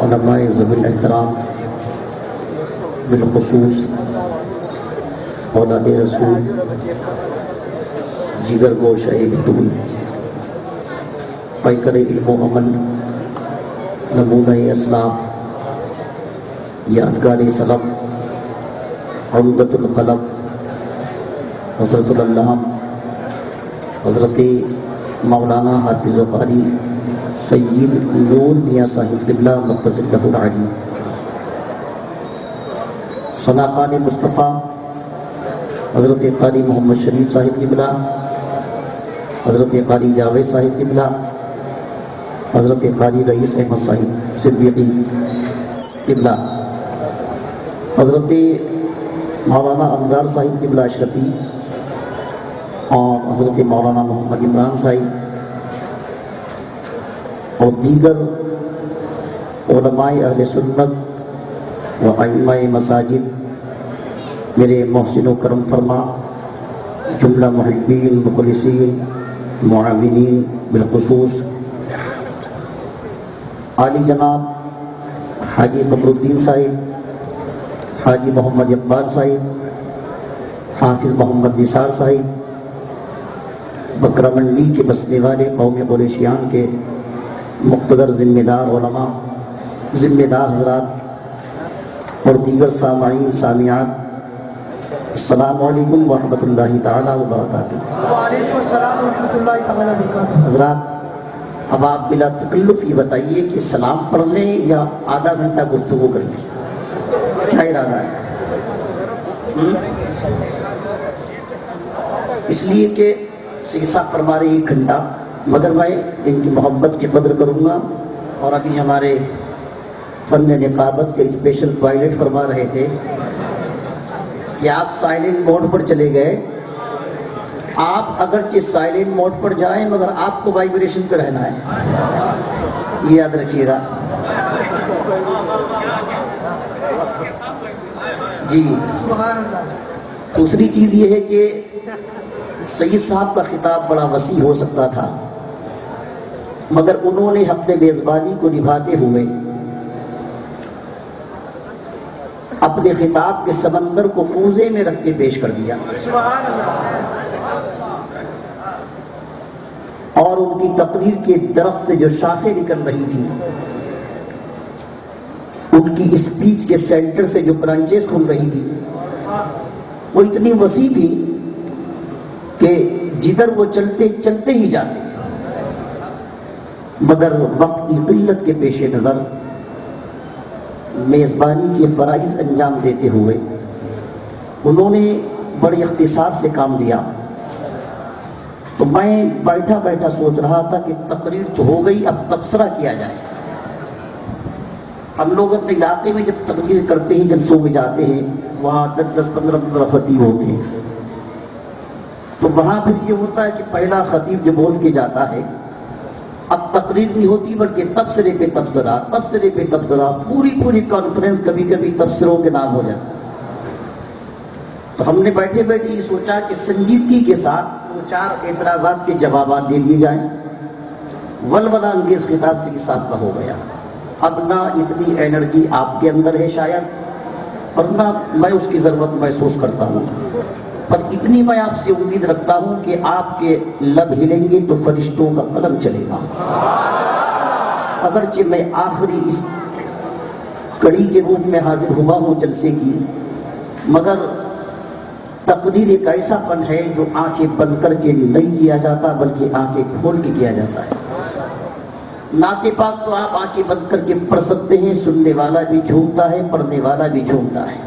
علماء ذوی الاحترام، بالخصوص اولاد رسول، جگر گوشہ بطول، پیکر علم و عمل، نمونہ اسلام، یادگار سلف، عمدۃ الخلق، حضرت العلامہ حضرت مولانا حافظ قاری سید نور میاں صاحب قبلہ مقدس اللہ العلی، ثناء مصطفیٰ حضرت قاری محمد شریف صاحب قبلہ، حضرت قاری جاوید صاحب قبلہ، حضرت قاری رئیس احمد صاحب صدیقی قبلہ، حضرت مولانا انظار صاحب قبلہ اشرفی، اور حضرت مولانا محمد عمران صاحب اور دیگر علماء اہل سنت و ائمہ مساجد، میرے محسن و کرم فرما جملہ محبین، مخلصین، معاونین، بالخصوص عالی جناب حاجی قمر الدین صاحب، حاجی محمد اقبال صاحب، حافظ محمد نثار صاحب، بکرا منڈی کے بسنے والے قوم قریشیان کے مقتدر ذمہ دار علماء، ذمہ دار حضرات اور دیگر سامعین سامعات، السلام علیکم ورحمۃ اللہ تعالی وبرکاتہ۔ وعلیکم السلام ورحمۃ اللہ تعالی وبرکاتہ۔ حضرات، اب آپ بلا تکلف یہ بتائیے کہ سلام پڑھ لیں یا آدھا گھنٹہ گفتگو کر لیں، کیا ارادہ ہے؟ اس لیے کہ سیسا فرما رہے 1 گھنٹہ، مگر میں ان کی محبت کی قدر کروں گا۔ اور ابھی ہمارے فن نقابت کے اسپیشل پائلٹ فرما رہے تھے کہ آپ سائلنٹ موڈ پر چلے گئے، آپ اگرچہ سائلنٹ موڈ پر جائیں مگر آپ کو وائبریشن پہ رہنا ہے، یہ یاد رکھیے گا جی۔ دوسری چیز یہ ہے کہ سید صاحب کا خطاب بڑا وسیع ہو سکتا تھا، مگر انہوں نے اپنے میزبانی کو نبھاتے ہوئے اپنے خطاب کے سمندر کو کوزے میں رکھ کے پیش کر دیا، اور ان کی تقریر کے درخت سے جو شاخیں نکل رہی تھی، ان کی اسپیچ کے سینٹر سے جو برانچز کھل رہی تھی، وہ اتنی وسیع تھی کہ جدھر وہ چلتے چلتے ہی جاتے، مگر وقت کی قلت کے پیش نظر میزبانی کے فرائض انجام دیتے ہوئے انہوں نے بڑے اختصار سے کام لیا۔ تو میں بیٹھا بیٹھا سوچ رہا تھا کہ تقریر تو ہو گئی، اب تبصرہ کیا جائے۔ ہم لوگ اپنے علاقے میں جب تقریر کرتے ہیں، جلسوں میں جاتے ہیں، وہاں 10 15 خطیب ہوتے ہیں، تو وہاں پھر یہ ہوتا ہے کہ پہلا خطیب جو بول کے جاتا ہے، اب تقریر نہیں ہوتی بلکہ تبصرے پہ تبصرہ، تبصرے پہ تبصرہ، پوری کانفرنس کبھی کبھی تبصروں کے نام ہو جاتا۔ تو ہم نے بیٹھے بیٹھے یہ سوچا کہ سنجیدگی کے ساتھ 2-4 اعتراضات کے جوابات دے دیے جائیں۔ ولولہ انگیز خطاب سے صاحب کا ہو گیا۔ اب نہ اتنی انرجی آپ کے اندر ہے شاید، اور نہ میں اس کی ضرورت محسوس کرتا ہوں، پر اتنی میں آپ سے امید رکھتا ہوں کہ آپ کے لب ہلیں گے تو فرشتوں کا قلم چلے گا۔ اگرچہ میں آخری اس کڑی کے روپ میں حاضر ہوا ہوں جلسے کی، مگر تقریر ایک ایسا فن ہے جو آنکھیں بند کر کے نہیں کیا جاتا بلکہ آنکھیں کھول کے کیا جاتا ہے۔ نعت پاک تو آپ آنکھیں بند کر کے پڑھ سکتے ہیں، سننے والا بھی جھومتا ہے، پڑھنے والا بھی جھومتا ہے۔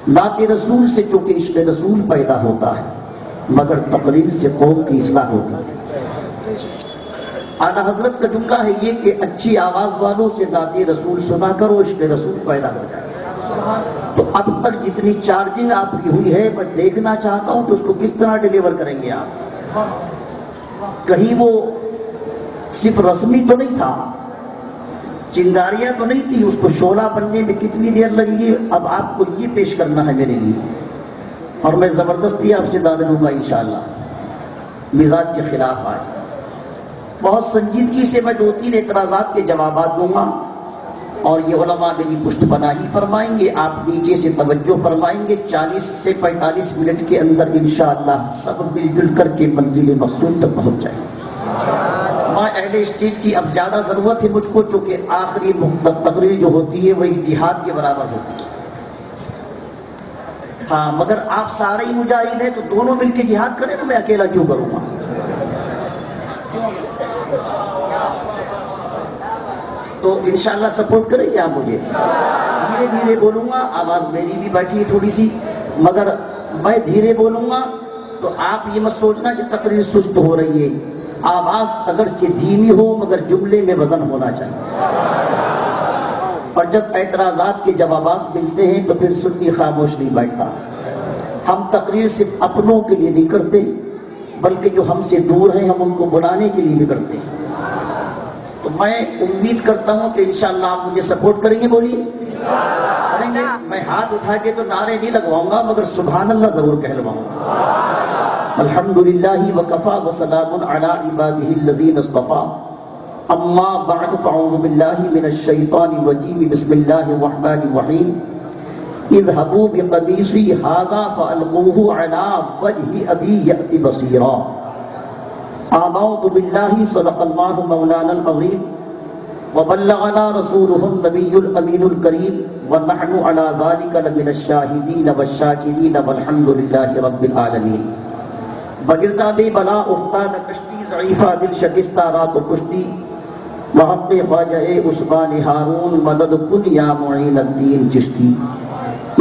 نعت رسول سے چونکہ عشق رسول پیدا ہوتا ہے، مگر تقریر سے قوم کی اصلاح ہوتی ہے۔ اعلیٰ حضرت کا جملہ ہے یہ کہ اچھی آواز والوں سے نعت رسول سنا کرو، عشق رسول پیدا ہو جائے۔ تو اب تک جتنی چارجنگ آپ کی ہوئی ہے، میں دیکھنا چاہتا ہوں کہ اس کو کس طرح ڈیلیور کریں گے آپ۔ کہیں وہ صرف رسمی تو نہیں تھا، چنگاریاں تو نہیں تھی، اس کو شعلہ بننے میں کتنی دیر لگی، اب آپ کو یہ پیش کرنا ہے میرے لیے، اور میں زبردستی آپ سے داد لوں گا انشاءاللہ، مزاج کے خلاف آج۔ بہت سنجیدگی سے میں 2-3 اعتراضات کے جوابات دوں گا اور یہ علماء میری پشت پناہی فرمائیں گے، آپ نیچے سے توجہ فرمائیں گے۔ 40 سے 45 منٹ کے اندر انشاءاللہ سب مل جل کر کے منزل مقصود تک پہنچ جائیں گے۔ ماں اہل اسٹیج کی اب زیادہ ضرورت ہے مجھ کو، چونکہ آخری تقریر جو ہوتی ہے وہی جہاد کے برابر ہوتی ہے۔ ہاں مگر آپ سارے ہی مجاہد ہیں تو دونوں مل کے جہاد کریں نا، میں اکیلا کیوں کروں گا؟ تو انشاءاللہ سپورٹ کریں گے آپ مجھے؟ دھیرے دھیرے بولوں گا، آواز میری بھی بیٹھی ہے تھوڑی سی، مگر میں دھیرے بولوں گا تو آپ یہ مت سوچنا کہ تقریر سست ہو رہی ہے۔ آواز اگرچہ دھیمی ہو مگر جملے میں وزن ہونا چاہیے، اور جب اعتراضات کے جوابات ملتے ہیں تو پھر سنی خاموش نہیں بیٹھتا۔ ہم تقریر صرف اپنوں کے لیے نہیں کرتے بلکہ جو ہم سے دور ہیں ہم ان کو بلانے کے لیے بھی کرتے ہیں۔ تو میں امید کرتا ہوں کہ انشاءاللہ آپ مجھے سپورٹ کریں گے، بولیے کریں گے؟ میں ہاتھ اٹھا کے تو نعرے نہیں لگواؤں گا مگر سبحان اللہ ضرور کہلواؤں گا۔ الحمدللہ وکفا وسلام علی عبادہ الذین اصطفیٰ، اما بعد فاعوذ باللہ من الشیطان الرجیم، بسم اللہ الرحمن الرحیم۔ اذهبوا بقمیصی ھذا فالقوہ علی وجہ ابی یأتی بصیرا۔ آمنت باللہ صدق اللہ مولانا العظیم وبلغنا رسولہ النبی الامین الکریم ونحن علی ذلک لمن الشاہدین والشاکرین والحمد للہ رب العالمین۔ بگرداب بلا افتاد کشتی، ضعیفہ دل شکستہ رات و کشتی، وحق خواجہ عثمان ہارون مدد کن یا معین الدین چشتی۔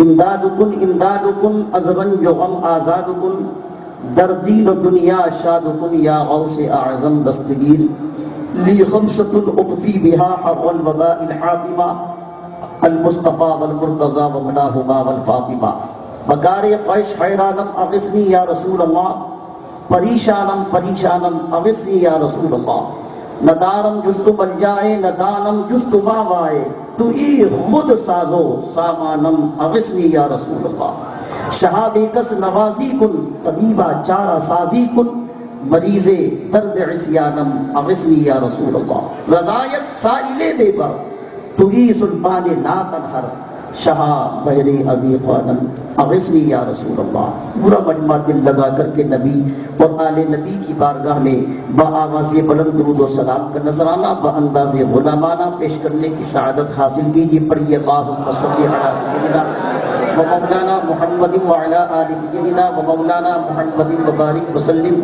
امداد کن از رنج و غم آزاد کن، در دین و دنیا شاد کن یا غوث اعظم دستگیر۔ لی خمسۃ اطفی بہا حق الوباء الحاطمہ، المصطفیٰ والمرتضیٰ ومناہما والفاطمہ۔ بکار قیش حیرانم اغثنی یا رسول اللہ، پریشانم پریشانم اغثنی یا رسول اللہ۔ ندارم جست بن جائے ندانم جست ماوائے، تو ای خود سازو سامانم اغثنی یا رسول اللہ۔ شہاب کس نوازی کن، طبیبہ چارہ سازی کن، مریض درد عصیانم اغثنی یا رسول اللہ۔ رضایت سائل بے بر، تو ای سلطان لا تنہر، شہا بہر عدیقانم اغثنی یا رسول اللہ۔ پورا مجمع دل لگا کر کے نبی اور آل نبی کی بارگاہ میں بآواز بلند درود و سلام کا نذرانہ بانداز غلامانہ پیش کرنے کی سعادت حاصل کیجیے۔ پڑھیے اللہم صلی علی سیدنا و مولانا محمد وعلی آل سیدنا و مولانا محمد وبارک وسلم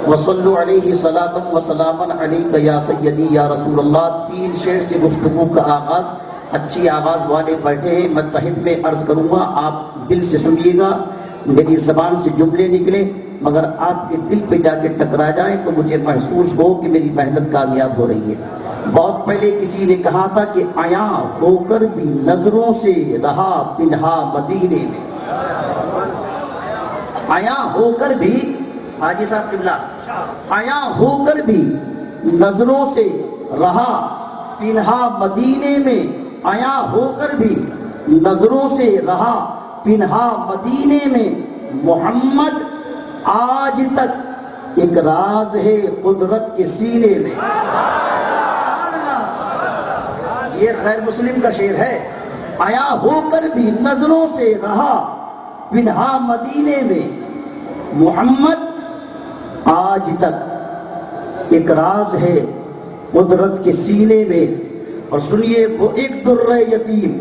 وصلوا علیہ صلاۃ و سلاما علیک یا سیدی یا رسول اللہ۔ 3 شعر سے گفتگو کا آغاز، اچھی آواز والے بیٹھے ہیں، متحد میں عرض کروں گا، آپ دل سے سنیے گا، میری زبان سے جملے نکلے مگر آپ کے دل پہ جا کے ٹکرا جائیں تو مجھے محسوس ہو کہ میری محنت کامیاب ہو رہی ہے۔ بہت پہلے کسی نے کہا تھا کہ عیاں ہو کر بھی نظروں سے رہا پنہا مدینے میں، عیاں ہو کر بھی، حاجی صاحب قبلہ، عیاں ہو کر بھی نظروں سے رہا پنہا مدینے میں، عیاں ہو کر بھی نظروں سے رہا پنہا مدینے میں، محمد آج تک ایک راز ہے قدرت کے سینے میں۔ یہ غیر مسلم کا شعر ہے۔ عیاں ہو کر بھی نظروں سے رہا پنہا مدینے میں، محمد آج تک ایک راز ہے قدرت کے سینے میں۔ اور سنیے، وہ ایک در یتیم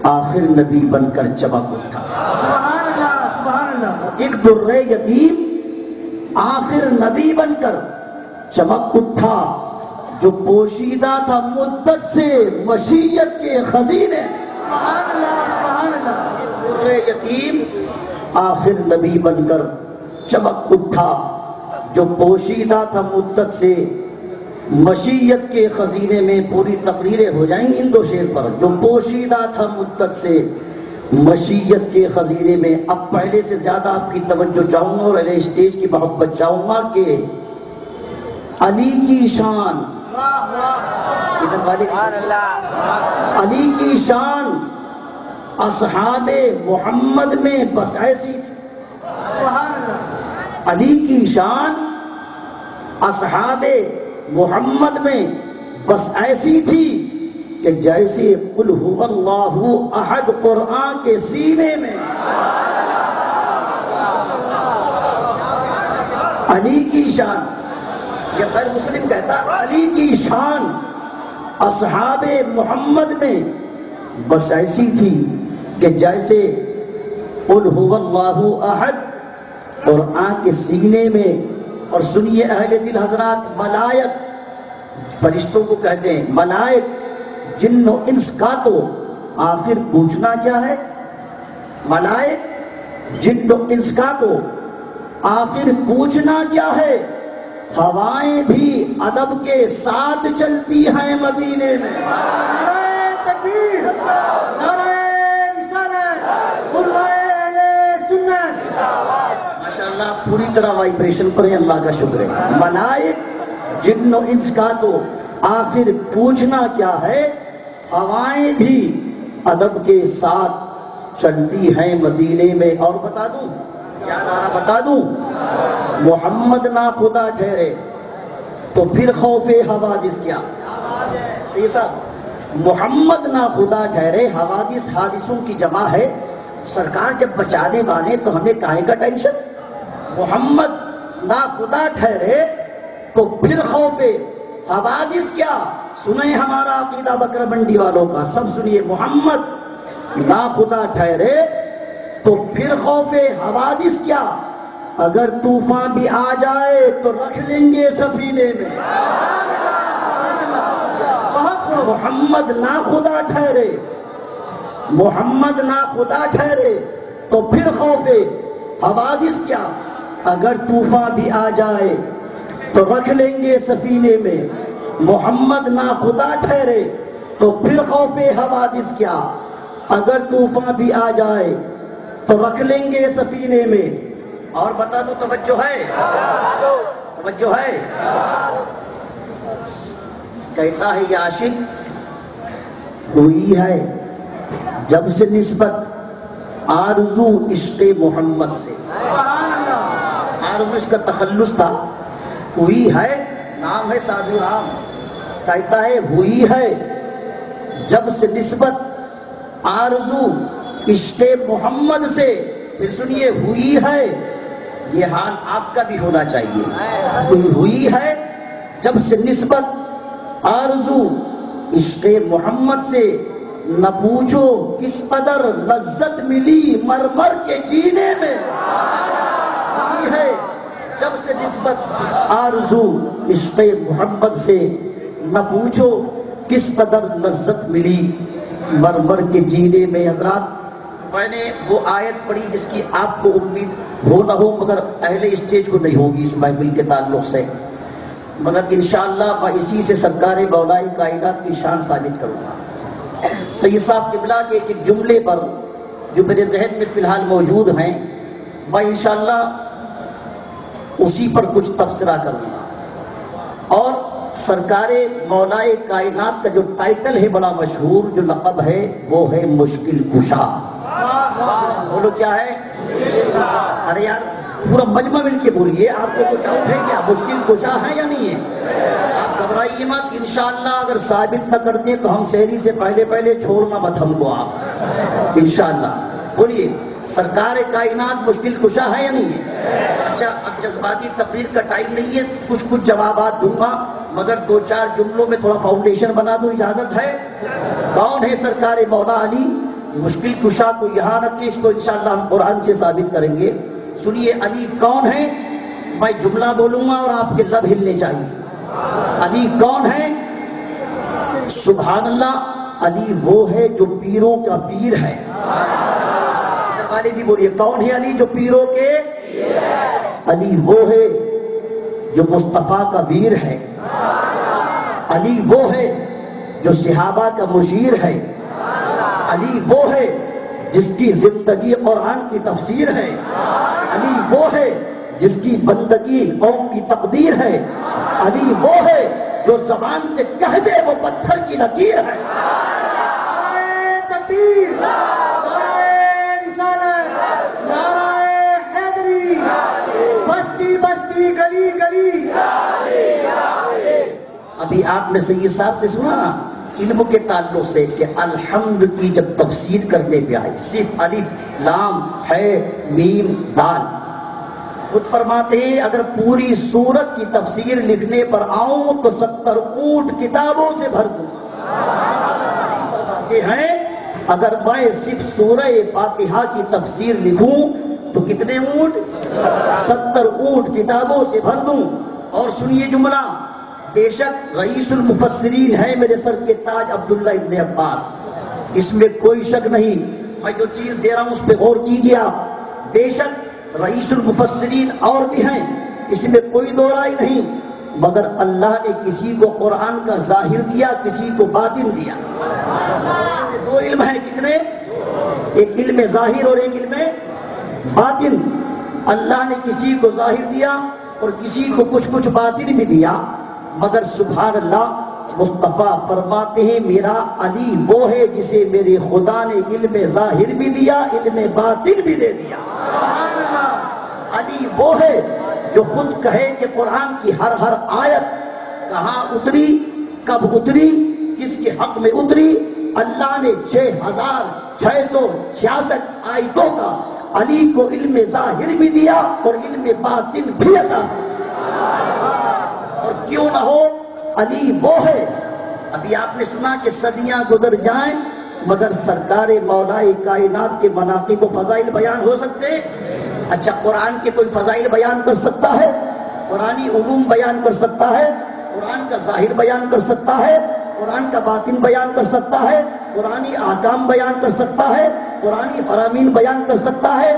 آخر نبی بن کر چمک اٹھا۔ سبحان اللہ سبحان اللہ۔ ایک در یتیم آخر نبی بن کر چمک اٹھا، جو پوشیدہ تھا مدت سے مشیت کے خزینے۔ سبحان اللہ سبحان اللہ۔ در یتیم آخر نبی بن کر چمک اٹھا، جو پوشیدہ تھا مدت سے مشیت کے خزینے میں۔ پوری تقریریں ہو جائیں ان 2 شعر پر، جو پوشیدہ تھا مدت سے مشیت کے خزینے میں۔ اب پہلے سے زیادہ آپ کی توجہ چاہوں گا اور اہل اسٹیج کی محبت چاہوں گا کہ علی کی شان، علی کی شان اصحاب محمد میں بس ایسی تھی۔ سبحان اللہ۔ علی کی شان اصحاب محمد میں بس ایسی تھی کہ جیسے قل هو اللہ احد قرآن کے سینے میں علی کی شان، یہ غیر مسلم کہتا علی کی شان اصحاب محمد میں بس ایسی تھی کہ جیسے قل هو اللہ احد قرآن کے سینے میں. اور سنیے اہل دل حضرات، ملائک فرشتوں کو کہتے ہیں، ملائک جن و انس کا تو آخر پوچھنا کیا ہے؟ ملائک جن و انس کا تو آخر پوچھنا کیا ہے؟ ہوائیں بھی ادب کے ساتھ چلتی ہیں مدینے میں. نعرہ تکبیر، نعرہ رسالت، خلوۂ اہل سنت. ماشاءاللہ پوری طرح وائبریشن پر ہے، اللہ کا شکر ہے. ملائک جن و انس کا تو آخر پوچھنا کیا ہے؟ ہوائیں بھی ادب کے ساتھ چلتی ہیں مدینے میں. اور بتا دوں کیا نعرہ بتا دوں؟ محمد نہ خدا ٹھہرے تو پھر خوف حوادث کیا؟ صحیح صاحب، محمد نہ خدا ٹھہرے، حوادث حادثوں کی جمع ہے. سرکار جب بچانے والے تو ہمیں کاہے کا ٹینشن؟ محمد نہ خدا ٹھہرے تو پھر خوف حوادث کیا؟ سنیں ہمارا عقیدہ بکر منڈی والوں کا، سب سنیے. محمد نہ خدا ٹھہرے تو پھر خوف حوادث کیا؟ اگر طوفان بھی آ جائے تو رکھ لیں گے سفینے میں. محمد نہ خدا ٹھہرے، محمد نہ خدا ٹھہرے تو پھر خوف حوادث کیا؟ اگر طوفان بھی آ جائے تو رکھ لیں گے سفینے میں. محمد نہ خدا ٹھہرے تو پھر خوف حوادث کیا؟ اگر طوفان بھی آ جائے تو رکھ لیں گے سفینے میں. اور بتا دو، توجہ ہے؟ توجہ ہے؟ کہتا ہے یہ عاشق، ہوئی ہے جب سے نسبت آرزو عشق محمد سے. آرزو اس کا تخلص تھا، ہوئی ہے نام ہے سادھو رام. کہتا ہے ہوئی ہے جب سے نسبت آرزو عشق محمد سے. پھر سنیے، ہوئی ہے یہ حال آپ کا بھی ہونا چاہیے. ہوئی ہے جب سے نسبت آرزو عشق محمد سے، نہ پوچھو کس قدر لذت ملی مر مر کے جینے میں. ہوئی ہے جب سے نسبت آرزو عشق محمد سے، نہ پوچھو کس قدر لذت ملی مر مر کے جینے میں. حضرات میں نے وہ آیت پڑھی جس کی آپ کو امید ہو نہ ہو، مگر اہل اسٹیج کو نہیں ہوگی اس محفل کے تعلق سے، مگر انشاءاللہ میں اسی سے سرکار مولا کائنات کی شان ثابت کروں گا. سید صاحب قبلہ کے ایک جملے پر جو میرے ذہن میں فی الحال موجود ہیں، میں انشاءاللہ اسی پر کچھ تبصرہ کروں گا. اور سرکار مولا کائنات کا جو ٹائٹل ہے بڑا مشہور، جو لقب ہے، وہ ہے مشکل کشا. بولو کیا ہے؟ ارے یار پورا مجمع مل کے بولیے. آپ کو کوئی ڈاؤٹ ہے کیا مشکل کشا ہے یا نہیں ہے؟ آپ گھبرائیے مت. انشاءاللہ اگر ثابت نہ کرتے تو ہم شہری سے پہلے چھوڑنا مت ہم کو آپ. انشاءاللہ بولیے، سرکار کائنات مشکل کشا ہے یا نہیں ہے؟ اچھا، اب جذباتی تقریر کا ٹائم نہیں ہے، کچھ جوابات دوں گا، مگر 2-4 جملوں میں تھوڑا فاؤنڈیشن بنا دوں، اجازت ہے؟ کون ہے سرکار مولا علی مشکل کشا کو یہاں رکھ کے اس کو انشاءاللہ ہم قرآن سے ثابت کریں گے. سنیے، علی کون ہے؟ میں جملہ بولوں گا اور آپ کے لب ہلنے چاہیے. علی کون ہے؟ سبحان اللہ، علی وہ ہے جو پیروں کا پیر ہے. والے بھی بولیے، کون ہے علی جو پیروں کے؟ علی وہ ہے جو مصطفیٰ کا ویر ہے. علی وہ ہے جو صحابہ کا مشیر ہے. علی وہ ہے جس کی زندگی قرآن کی تفسیر ہے. علی وہ ہے جس کی بندگی قوم کی تقدیر ہے. علی وہ ہے جو زبان سے کہہ دے وہ پتھر کی لکیر ہے. نعرہ تکبیر، نعرہ رسالت، نعرہ حیدری، بستی بستی گلی گلی. ابھی آپ نے سید صاحب سے سنا علم کے تعلق سے کہ الحمد کی جب تفسیر کرنے پہ آئی صرف الف لام ہے میم دال، خود فرماتے ہیں اگر پوری سورت کی تفسیر لکھنے پر آؤں تو 70 اونٹ کتابوں سے بھر دوں. فرماتے ہیں اگر میں صرف سورہ فاتحہ کی تفسیر لکھوں تو کتنے اونٹ؟ 70 اونٹ کتابوں سے بھر دوں. اور سنیے جملہ، بے شک رئیس المفسرین ہے میرے سر کے تاج عبداللہ ابن عباس، اس میں کوئی شک نہیں. میں جو چیز دے رہا ہوں اس پہ غور کیجیے آپ. بے شک رئیس المفسرین اور بھی ہیں، اس میں کوئی دو رائے نہیں، مگر اللہ نے کسی کو قرآن کا ظاہر دیا، کسی کو باطن دیا. دو علم ہیں کتنے؟ ایک علم ظاہر اور ایک علم باطن. اللہ نے کسی کو ظاہر دیا اور کسی کو کچھ باطن بھی دیا، مگر سبحان اللہ مصطفیٰ فرماتے ہیں میرا علی وہ ہے جسے میرے خدا نے علم ظاہر بھی دیا، علم باطن بھی دے دیا. علی وہ ہے جو خود کہے کہ قرآن کی ہر آیت کہاں اتری، کب اتری، کس کے حق میں اتری. اللہ نے 6666 آیتوں کا علی کو علم ظاہر بھی دیا اور علم باطن بھی عطا. اور کیوں نہ ہو، علی وہ ہے. ابھی آپ نے سنا کہ صدیاں گزر جائیں مگر سرکار مولائے کائنات کے مناقب و فضائل بیان ہو سکتے ہیں. اچھا قرآن کے کوئی فضائل بیان کر سکتا ہے؟ قرآنی علوم بیان کر سکتا ہے؟ قرآن کا ظاہر بیان کر سکتا ہے؟ قرآن کا باطن بیان کر سکتا ہے؟ قرآنی احکام بیان کر سکتا ہے؟ قرآنی فرامین بیان کر سکتا ہے؟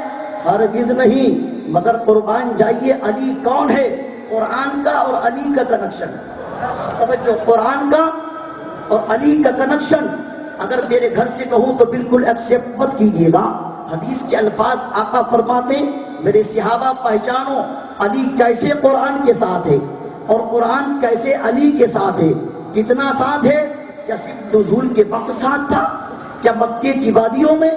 ہرگز نہیں. مگر قربان جائیے علی کون ہے؟ قرآن کا اور علی کا کنیکشن. توجہ، قرآن کا اور علی کا کنیکشن اگر میرے گھر سے کہوں تو بالکل ایکسیپٹ مت کیجیے گا. حدیث کے الفاظ آقا فرماتے میرے صحابہ پہچانو علی کیسے قرآن کے ساتھ ہے اور قرآن کیسے علی کے ساتھ ہے. کتنا ساتھ ہے؟ کیا صرف نزول کے وقت ساتھ تھا؟ کیا مکے کی وادیوں میں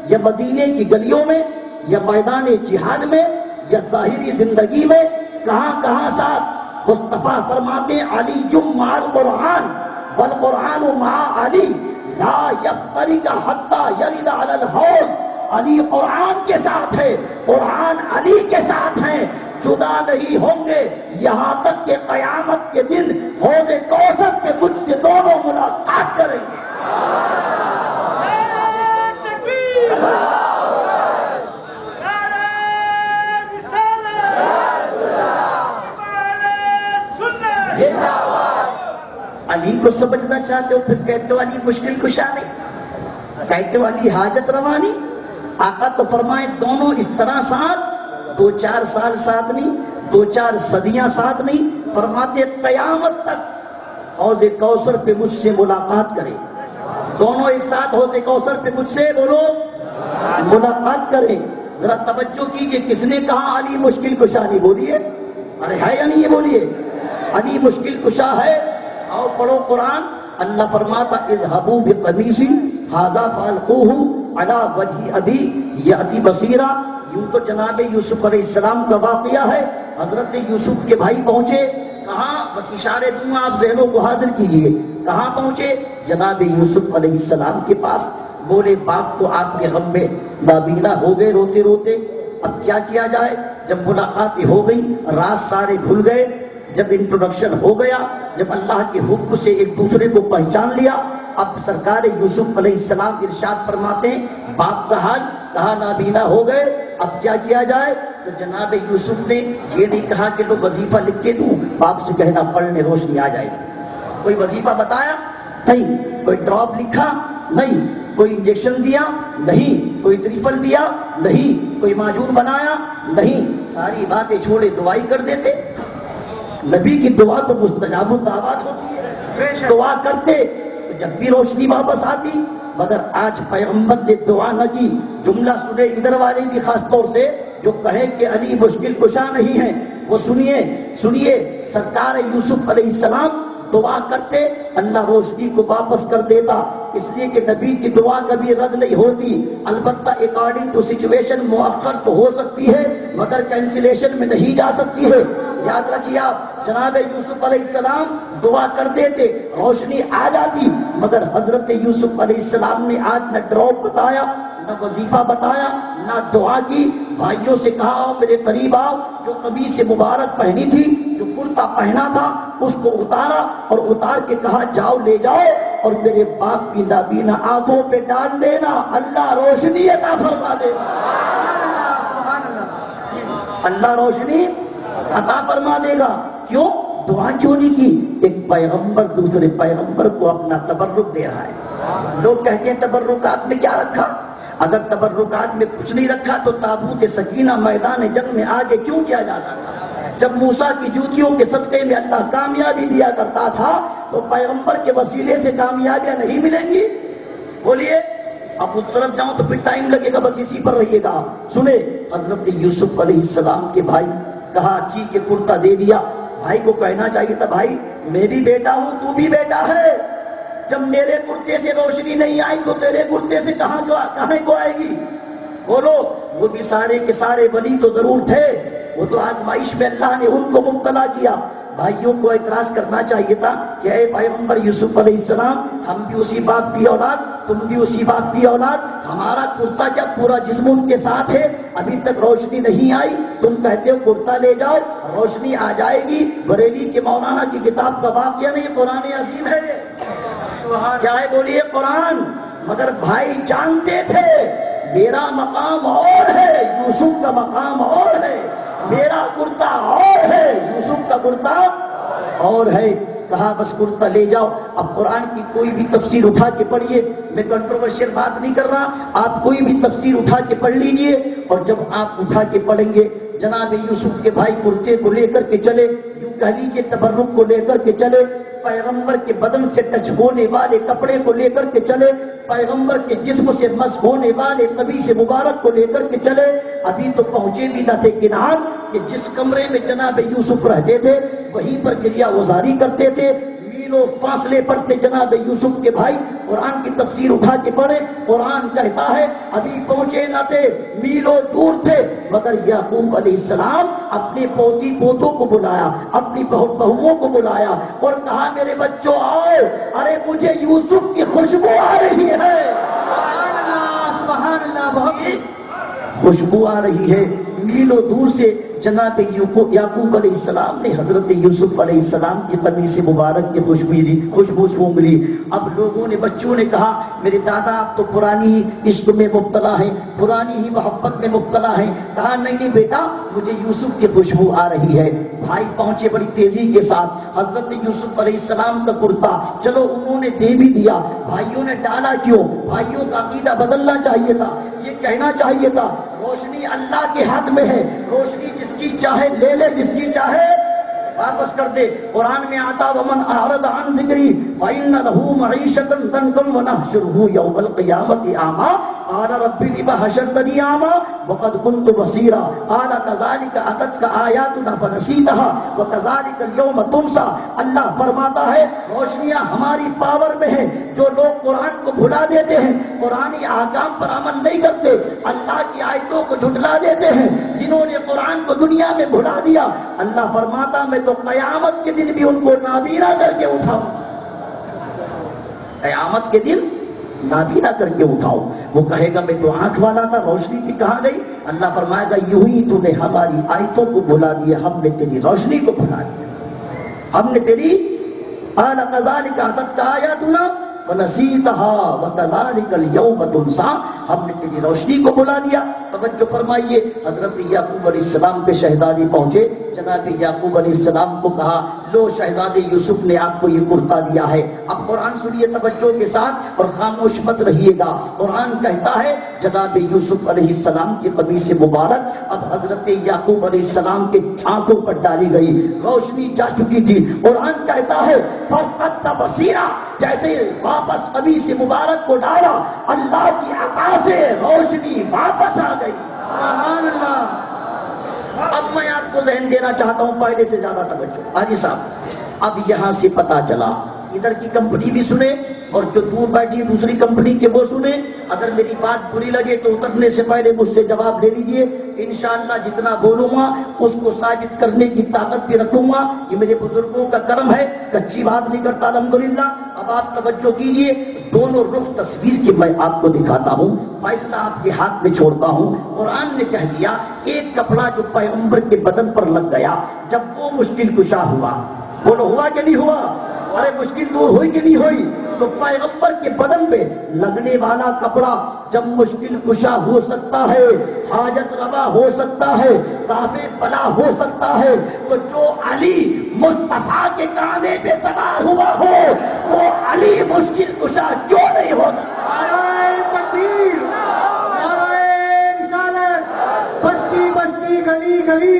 یا مدینے کی گلیوں میں یا میدان جہاد میں یا ظاہری زندگی میں؟ کہاں کہاں ساتھ؟ مصطفیٰ فرماتے علی مع القرآن والقرآن مع علی لا یفترق حتی یرد علی الحوض. علی قرآن کے ساتھ ہے، قرآن علی کے ساتھ ہے، جدا نہیں ہوں گے یہاں تک کہ قیامت کے دن حوض کوثر کے مجھ سے دونوں ملاقات کریں گے. علی کو سمجھنا چاہتے ہو پھر کہتے ہو علی مشکل کشا نہیں، کہتے ہو علی حاجت روا نہیں. آقا تو فرمائے دونوں اس طرح ساتھ، 2-4 سال ساتھ نہیں، 2-4 صدیاں ساتھ نہیں، فرماتے قیامت تک حوض کوثر پہ مجھ سے ملاقات کرے. دونوں ایک ساتھ حوض کوثر پہ مجھ سے بولو ملاقات کرے. ذرا توجہ کیجئے، کس نے کہا علی مشکل کشا نہیں؟ بولیے، ارے ہے یا نہیں ہے؟ بولیے علی مشکل کشا ہے. آؤ پڑھو قرآن. اللہ فرماتا اذهبوا بقمیصی ھذا فالقوہ علی وجہ ابی یأتی بصیرا. یوں تو جناب یوسف علیہ السلام کا واقعہ ہے. حضرت یوسف کے بھائی پہنچے کہاں؟ بس اشارے دوں آپ ذہنوں کو حاضر کیجئے. کہاں پہنچے؟ جناب یوسف علیہ السلام کے پاس. بولے باپ تو آپ کے غم میں نابینا ہو گئے روتے روتے. اب کیا کیا جائے؟ جب ملاقاتیں ہو گئی راز سارے بھول گئے. جب انٹروڈکشن ہو گیا، جب اللہ کے حکم سے ایک دوسرے کو پہچان لیا، اب سرکار یوسف علیہ السلام ارشاد فرماتے ہیں باپ کا حال کہا نابینا ہو گئے، اب کیا کیا جائے؟ تو جناب یوسف نے یہ نہیں کہا کہ تو وظیفہ لکھ کے دوں، باپ سے کہنا پڑھنے روشنی آ جائے. کوئی وظیفہ بتایا نہیں، کوئی ڈراپ لکھا نہیں، کوئی انجیکشن دیا نہیں، کوئی تریفل دیا نہیں، کوئی معجون بنایا نہیں. ساری باتیں چھوڑے دعائی کر دیتے. نبی کی دعا تو مستجاب الدعوات ہوتی ہے، دعا کرتے تو جب بھی روشنی واپس آتی. مگر آج پیغمبر نے دعا نہ کی. جملہ سنے ادھر والے بھی خاص طور سے جو کہے کہ علی مشکل کشا نہیں ہے، وہ سنیے سرکار یوسف علیہ السلام دعا کرتے اللہ روشنی کو واپس کر دیتا، اس لیے کہ نبی کی دعا کبھی رد نہیں ہوتی، البتہ اکارڈنگ ٹو سچویشن مؤخر تو ہو سکتی ہے مگر کینسلیشن میں نہیں جا سکتی ہے۔ یاد رکھیے آپ، جناب یوسف علیہ السلام دعا کرتے تھے روشنی آ جاتی، مگر حضرت یوسف علیہ السلام نے آج نہ ڈراپ بتایا، نہ وظیفہ بتایا، نہ دعا کی۔ بھائیوں سے کہا آؤ میرے قریب آؤ، جو قمیص مبارک پہنی تھی، جو کرتا پہنا تھا، اس کو اتارا اور اتار کے کہا جاؤ لے جاؤ اور میرے باپ کی نابینا آنکھوں پہ ڈال دینا، اللہ روشنی عطا فرما دے گا، اللہ روشنی عطا فرما دے گا۔ کیوں؟ دعا کیوں نہیں کی؟ ایک پیغمبر دوسرے پیغمبر کو اپنا تبرک دے رہا ہے۔ لوگ کہتے ہیں تبرکات میں کیا رکھا؟ اگر تبرکات میں کچھ نہیں رکھا تو تابوت سکینہ میدان جنگ میں آگے کیوں کیا جاتا تھا؟ جب موسیٰ کی جوتیوں کے صدقے میں اللہ کامیابی دیا کرتا تھا تو پیغمبر کے وسیلے سے کامیابیاں نہیں ملیں گی؟ بولیے، اب اس طرف جاؤں تو پھر ٹائم لگے گا، بس اسی پر رہیے گا۔ سنے، حضرت یوسف علیہ السلام کے بھائی کہا چیخ کے کرتا دے دیا۔ بھائی کو کہنا چاہیے تھا بھائی میں بھی بیٹا ہوں، تو بھی بیٹا ہے، جب میرے کرتے سے روشنی نہیں آئی تو تیرے کرتے سے کہاں کو آئے گی؟ بولو، وہ بھی سارے کے سارے ولی تو ضرور تھے، وہ تو آزمائش میں اللہ نے ان کو مبتلا کیا۔ بھائیوں کو اعتراض کرنا چاہیے تھا کہ اے پیغمبر یوسف علیہ السلام، ہم بھی اسی باپ کی اولاد، تم بھی اسی باپ کی اولاد، ہمارا کرتا جب پورا جسم ان کے ساتھ ہے، ابھی تک روشنی نہیں آئی، تم کہتے ہو کرتا لے جاؤ روشنی آ جائے گی۔ بریلی کے مولانا کی کتاب کا واقعہ نہیں، قرآن عظیم ہے، کیا ہے بولیے؟ قرآن۔ مگر بھائی جانتے تھے میرا مقام اور ہے، یوسف کا مقام اور ہے، میرا کرتا اور ہے، یوسف کا کرتا اور ہے۔ کہا بس کرتا لے جاؤ۔ اب قرآن کی کوئی بھی تفسیر اٹھا کے پڑھیے، میں کنٹروورشل بات نہیں کر رہا، آپ کوئی بھی تفسیر اٹھا کے پڑھ لیجئے، اور جب آپ اٹھا کے پڑھیں گے جناب یوسف کے بھائی کرتے کو لے کر کے چلے، یوں کہہ لیجیے تبرک کو لے کر کے چلے، پیغمبر کے بدن سے ٹچ ہونے والے کپڑے کو لے کر کے چلے، پیغمبر کے جسم سے مس ہونے والے قمیص مبارک کو لے کر کے چلے۔ ابھی تو پہنچے بھی نہ تھے کنعان کہ جس کمرے میں جناب یوسف رہتے تھے وہیں پر گریہ وزاری کرتے تھے، میلوں فاصلے پر تھے جناب یوسف کے بھائی۔ قرآن کی تفسیر اٹھا کے پڑھے، قرآن کہتا ہے ابھی پہنچے نہ تھے، میلوں دور تھے، مگر یعقوب علیہ السلام اپنے پوتی پوتوں کو بلایا، اپنی بہوؤں کو بلایا اور کہا میرے بچوں آؤ، ارے مجھے یوسف کی خوشبو آ رہی ہے، سبحان اللہ، بہت خوشبو آ رہی ہے۔ میلوں دور سے جناب یعقوب علیہ السلام نے حضرت یوسف علیہ السلام کی قمیص مبارک کی خوشبو سونگھ لی۔ اب لوگوں نے، بچوں نے کہا میرے دادا آپ تو پرانی ہی عشق میں مبتلا ہیں، پرانی ہی محبت میں مبتلا ہیں۔ کہا نہیں بیٹا، مجھے یوسف کی خوشبو آ رہی ہے۔ بھائی پہنچے بڑی تیزی کے ساتھ، حضرت یوسف علیہ السلام کا کرتا چلو انہوں نے دے بھی دیا، بھائیوں نے ڈالا کیوں؟ بھائیوں کا عقیدہ بدلنا چاہیے تھا، یہ کہنا چاہیے تھا روشنی اللہ کے ہاتھ میں ہے، روشنی جس کی چاہے لے لے، جس کی چاہے واپس کر دے۔ قرآن میں آتا ومن اعرض عن ذکری فإن له معیشۃ ضنکا ونحشره یوم القیامۃ اعمی قال رب لم حشرتنی اعمی وقد كنت بصیرا قال كذلك اتتك آیاتنا فنسیتها وكذلك اليوم تنسى۔ اللہ فرماتا ہے روشنیاں ہماری پاور میں ہیں، جو لوگ قرآن کو بھلا دیتے ہیں، قرآنی احکام پر عمل نہیں کرتے، اللہ کی آیتوں کو جھٹلا دیتے ہیں، جنہوں نے قرآن کو دنیا میں بھلا دیا، اللہ فرماتا میں تو قیامت کے دن بھی ان کو نابینا کر کے اٹھاؤں، قیامت کے دن نابینا کر کے اٹھاؤں۔ وہ کہے گا میں تو آنکھ والا تھا، روشنی تھی کہاں گئی؟ اللہ فرمائے گا یوں ہی تو نے ہماری آیتوں کو بھلا دیا، ہم نے تیری روشنی کو بھلا دیا، ہم نے تیری قال كذلك اتتك آیاتنا فنسیتها وكذلك اليوم تنسى، ہم نے تیری روشنی کو بلا دیا۔ توجہ فرمائیے، حضرت یعقوب علیہ السلام پہ شہزادی پہنچے، جناب یعقوب علیہ السلام کو کہا لو شہزادے یوسف نے آپ کو یہ کرتا دیا ہے۔ اب قرآن سنیے توجہ کے ساتھ اور خاموش مت رہیے گا۔ قرآن کہتا ہے جناب یوسف علیہ السلام کی قمیص مبارک اب حضرت یعقوب علیہ السلام کے آنکھوں پر ڈالی گئی، روشنی جا چکی تھی۔ قرآن کہتا ہے فرقت بصیرہ، جیسے واپس قمیص مبارک کو ڈالا، اللہ کی عطا سے روشنی واپس آ گئی۔ سبحان اللہ۔ اب میں آپ کو ذہن دینا چاہتا ہوں، پہلے سے زیادہ توجہ۔ حاجی صاحب اب یہاں سے پتا چلا ادھر کی کمپنی بھی سنے اور جو دور بیٹھی دوسری کمپنی کے وہ سنے. اگر میری بات بری لگے تو اترنے سے پہلے مجھ سے جواب لے لیجئے. انشاءاللہ جتنا بولوں گا اس کو ثابت کرنے کی طاقت بھی رکھوں گا. یہ میرے بزرگوں کا کرم ہے, کچی بات نہیں کرتا الحمدللہ. اب آپ توجہ کیجئے, دونوں رخ تصویر کے میں آپ کو دکھاتا ہوں, فیصلہ آپ کے ہاتھ میں چھوڑتا ہوں. قرآن نے کہہ دیا ایک کپڑا جو پیغمبر کے بدن پر لگ گیا جب وہ مشکل کشا ہوا, بولو ہوا کہ نہیں ہوا؟ ارے مشکل دور ہوئی کہ نہیں ہوئی؟ تو پیغمبر کے بدن پہ لگنے والا کپڑا جب مشکل کشا ہو سکتا ہے, حاجت روا ہو سکتا ہے, کافی بلا ہو سکتا ہے, تو جو علی مصطفیٰ کے کاندھے پہ سوار ہوا ہو وہ علی مشکل کشا کیوں نہیں ہو سکتا؟ نعرہ تکبیر, نعرہ رسالت, بستی بستی گلی گلی,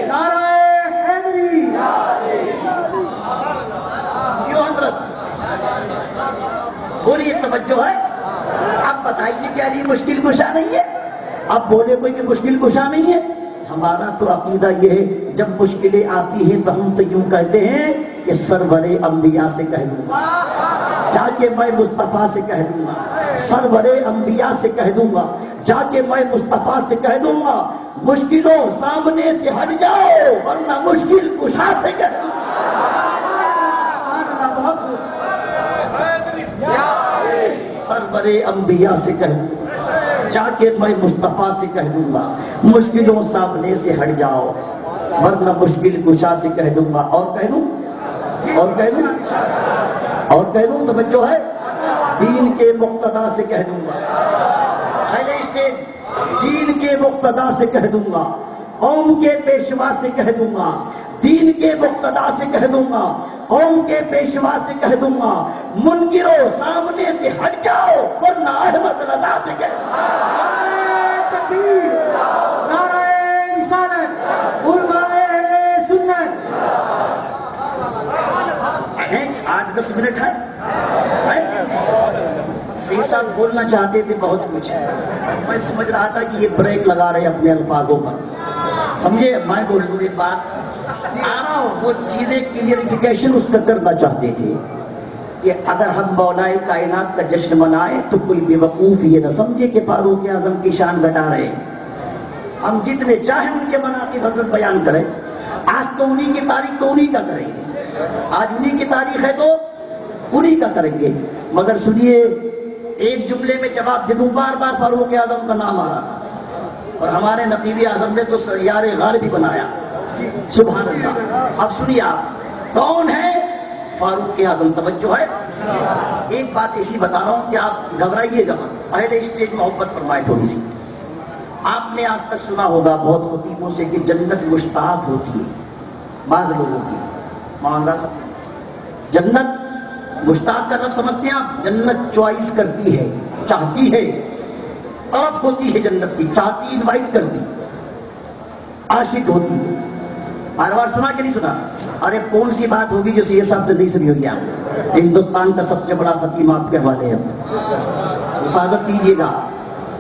نعرہ حیدری. کیوں حضرت بولیے, توجہ ہے. اب بتائیے کہ علی مشکل کشا نہیں ہے؟ اب بولے کوئی کہ مشکل کشا نہیں ہے. ہمارا تو عقیدہ یہ ہے جب مشکلیں آتی ہیں تو ہم تو یوں کہتے ہیں کہ سرور انبیاء سے کہہ دوں گا, جا کے میں مصطفیٰ سے کہہ دوں گا, سرور انبیاء سے کہہ دوں گا, جا کے میں مصطفیٰ سے کہہ دوں گا مشکلوں سامنے سے ہٹ جاؤ ورنہ مشکل کشا سے کہہ دوں گا. سرور انبیاء سے کہہ دوں, جا کے میں مصطفیٰ سے کہہ دوں گا مشکلوں سامنے سے ہٹ جاؤ ورنہ مشکل کشا سے کہہ دوں گا. اور کہہ دوں, اور کہہ دوں, اور کہہ دوں, توجہ ہے. دین کے مقتدا سے کہہ دوں گا, پہلے اسٹیج دین کے مقتدا سے کہہ دوں گا, قوم کے پیشوا سے کہہ دوں گا, دین کے مقتدا سے کہہ دوں گا, قوم کے پیشوا سے کہہ دوں گا منکروں سامنے سے ہٹ جاؤ ورنہ احمد رضا سے کہہ دوں گا. نعرہ تکبیر, نعرہ رسالت, علماء اہل سنت. 8-10 منٹ ہے. سی صاحب بولنا چاہتے تھے بہت کچھ, میں سمجھ رہا تھا کہ یہ بریک لگا رہے اپنے الفاظوں پر, سمجھے. میں بول دوں ایک بات, وہ چیزیں کلیئرفیکیشن اس کا کرنا چاہتے تھے کہ اگر ہم مولائے کائنات کا جشن منائیں تو کوئی بے وقوف یہ نہ سمجھے کہ فاروق اعظم کی شان گھٹا رہے ہیں. ہم جتنے چاہیں ان کے مناقب حضرت بیان کریں. آج تو انہی کی تاریخ تو انہی کا کریں گے, آج انہی کی تاریخ ہے تو انہی کا کریں گے. مگر سنیے, ایک جملے میں جواب دے دوں, بار بار فاروق اعظم کا نام آ رہا اور ہمارے نقیب اعظم نے تو سیار غار بھی بنایا, سبحان اللہ. اب سنیے آپ کون ہے فاروق اعظم, توجہ ہے. ایک بات ایسی بتا رہا ہوں کہ آپ گھبرائیے گا, پہلے اسٹیج محبت فرمائے تھوڑی سی. آپ نے آج تک سنا ہوگا بہت خطیبوں سے کہ جنت مشتاق ہوتی ہے بعض لوگوں کی. معاذ جنت مشتاق کا لفظ سمجھتے ہیں آپ؟ جنت چوائس کرتی ہے, چاہتی ہے, طرف ہوتی ہے جنت کی, چاہتی, انوائٹ کرتی, عاشق ہوتی ہے. بار بار سنا کہ نہیں سنا؟ ارے کون سی بات ہوگی جو یہ شبد نہیں سنی ہوگی آپ؟ ہندوستان کا سب سے بڑا خطیب آپ کے حوالے ہے, حفاظت کیجیے گا,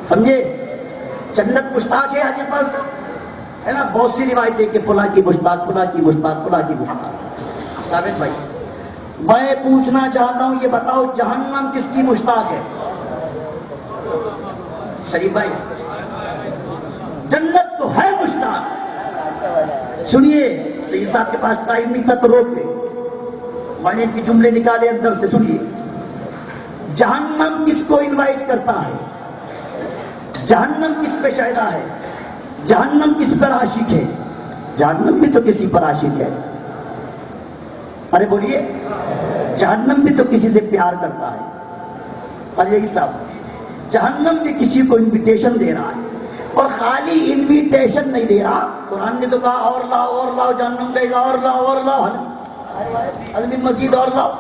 سمجھے. جنت مشتاق ہے حاجی پاس ہے نا, بہت سی روایتیں کہ فلاں کی مشتاق, فلاں کی مشتاق, فلاں کی مشتاق. ثابت بھائی میں پوچھنا چاہتا ہوں, یہ بتاؤ جہنم کس کی مشتاق ہے؟ شریف بھائی, جنت تو ہے مشتاق. سنیے, سید صاحب کے پاس ٹائم نہیں تھا تو روک لے, میں نے ان کے جملے نکالے اندر سے. سنیے, جہنم کس کو انوائٹ کرتا ہے, جہنم کس پہ شائدہ ہے, جہنم کس پر عاشق ہے؟ جہنم بھی تو کسی پر عاشق ہے. ارے بولیے, جہنم بھی تو کسی سے پیار کرتا ہے. ارے یہی صاحب, جہنم بھی کسی کو انویٹیشن دے رہا ہے, اور خالی انویٹیشن نہیں دے رہا. قرآن نے تو کہا اور لاؤ اور لاؤ, جہنم کہے گا اور لاؤ اور لاؤ, حل مزید اور لاؤ.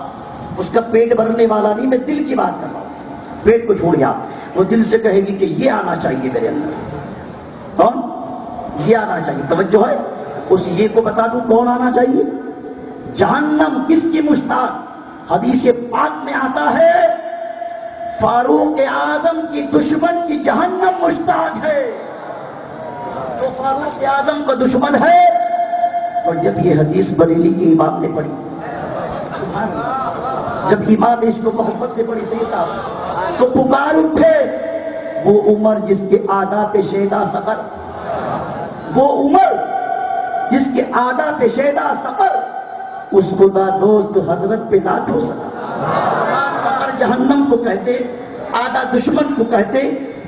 اس کا پیٹ بھرنے والا نہیں, میں دل کی بات کر رہا ہوں. پیٹ کو چھوڑیا, وہ دل سے کہے گی کہ یہ آنا چاہیے میرے اندر. کون؟ یہ آنا چاہیے. توجہ ہے, اس یہ کو بتا دوں کون آنا چاہیے. جہنم کس کی مشتاق؟ حدیث پاک میں آتا ہے فاروق اعظم کی دشمن کی جہنم مشتاق ہے. جو فاروق اعظم کا دشمن ہے اور جب یہ حدیث بریلی کے امام نے پڑھی، سبحان اللہ، جب امام عشق و محبت نے پڑھی صحیح صاحب، تو پکار اٹھے وہ عمر جس کے آداب شیدا سقر، وہ عمر جس کے آداب شیدا سقر، اس خدا دوست حضرت پہ لاکھوں سلام۔ سقر جہنم کو کہتے، آدھا دشمن کو کہتے،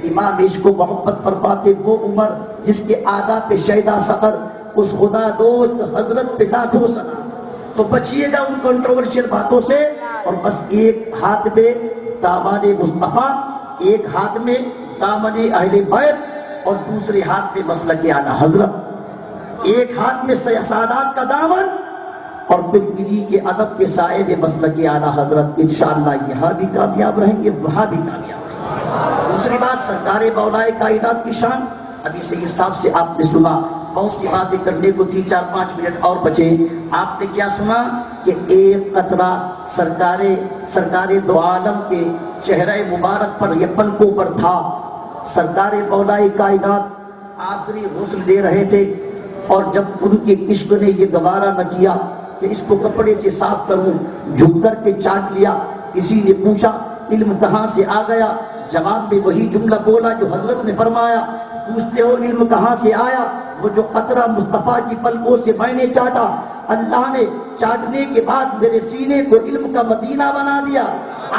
امام عشق و محبت فرماتے وہ عمر جس کے آداب شیدا سقر، اس خدا دوست حضرت پہ لاکھوں سلام۔ تو بچیے گا ان کنٹروورشل باتوں سے، اور بس ایک ہاتھ میں دامن مصطفیٰ، ایک ہاتھ میں دامن اہل بیت، اور دوسرے ہاتھ میں مسلک اعلیٰ حضرت، ایک ہاتھ میں سادات کا دامن، اور پھر انہی کے ادب کے سائے میں مسلک اعلیٰ حضرت۔ انشاءاللہ یہاں بھی کامیاب رہیں گے، وہاں بھی کامیاب رہیں گے۔ دوسری بات، سرکار مولا کائنات کی شان، ابھی سید صاحب سے آپ نے سنا، بہت سی باتیں کرنے کو تھی، 4-5 منٹ اور بچے۔ آپ نے کیا سنا کہ ایک قطرہ سرکار دو عالم کے چہرہ مبارک پر یا پلکوں پر تھا۔ سرکار مولا کائنات آخری غسل دے رہے تھے، اور جب ان کے عشق نے یہ گوارا نہ کیا کہ اس کو کپڑے سے صاف کروں، جھک کر کے چاٹ لیا۔ کسی نے پوچھا علم کہاں سے آ گیا؟ جواب میں وہی جملہ بولا جو حضرت نے فرمایا، پوچھتے ہو علم کہاں سے آیا؟ وہ جو قطرہ مصطفیٰ کی پلکوں سے میں نے چاٹا، اللہ نے چاٹنے کے بعد میرے سینے کو علم کا مدینہ بنا دیا۔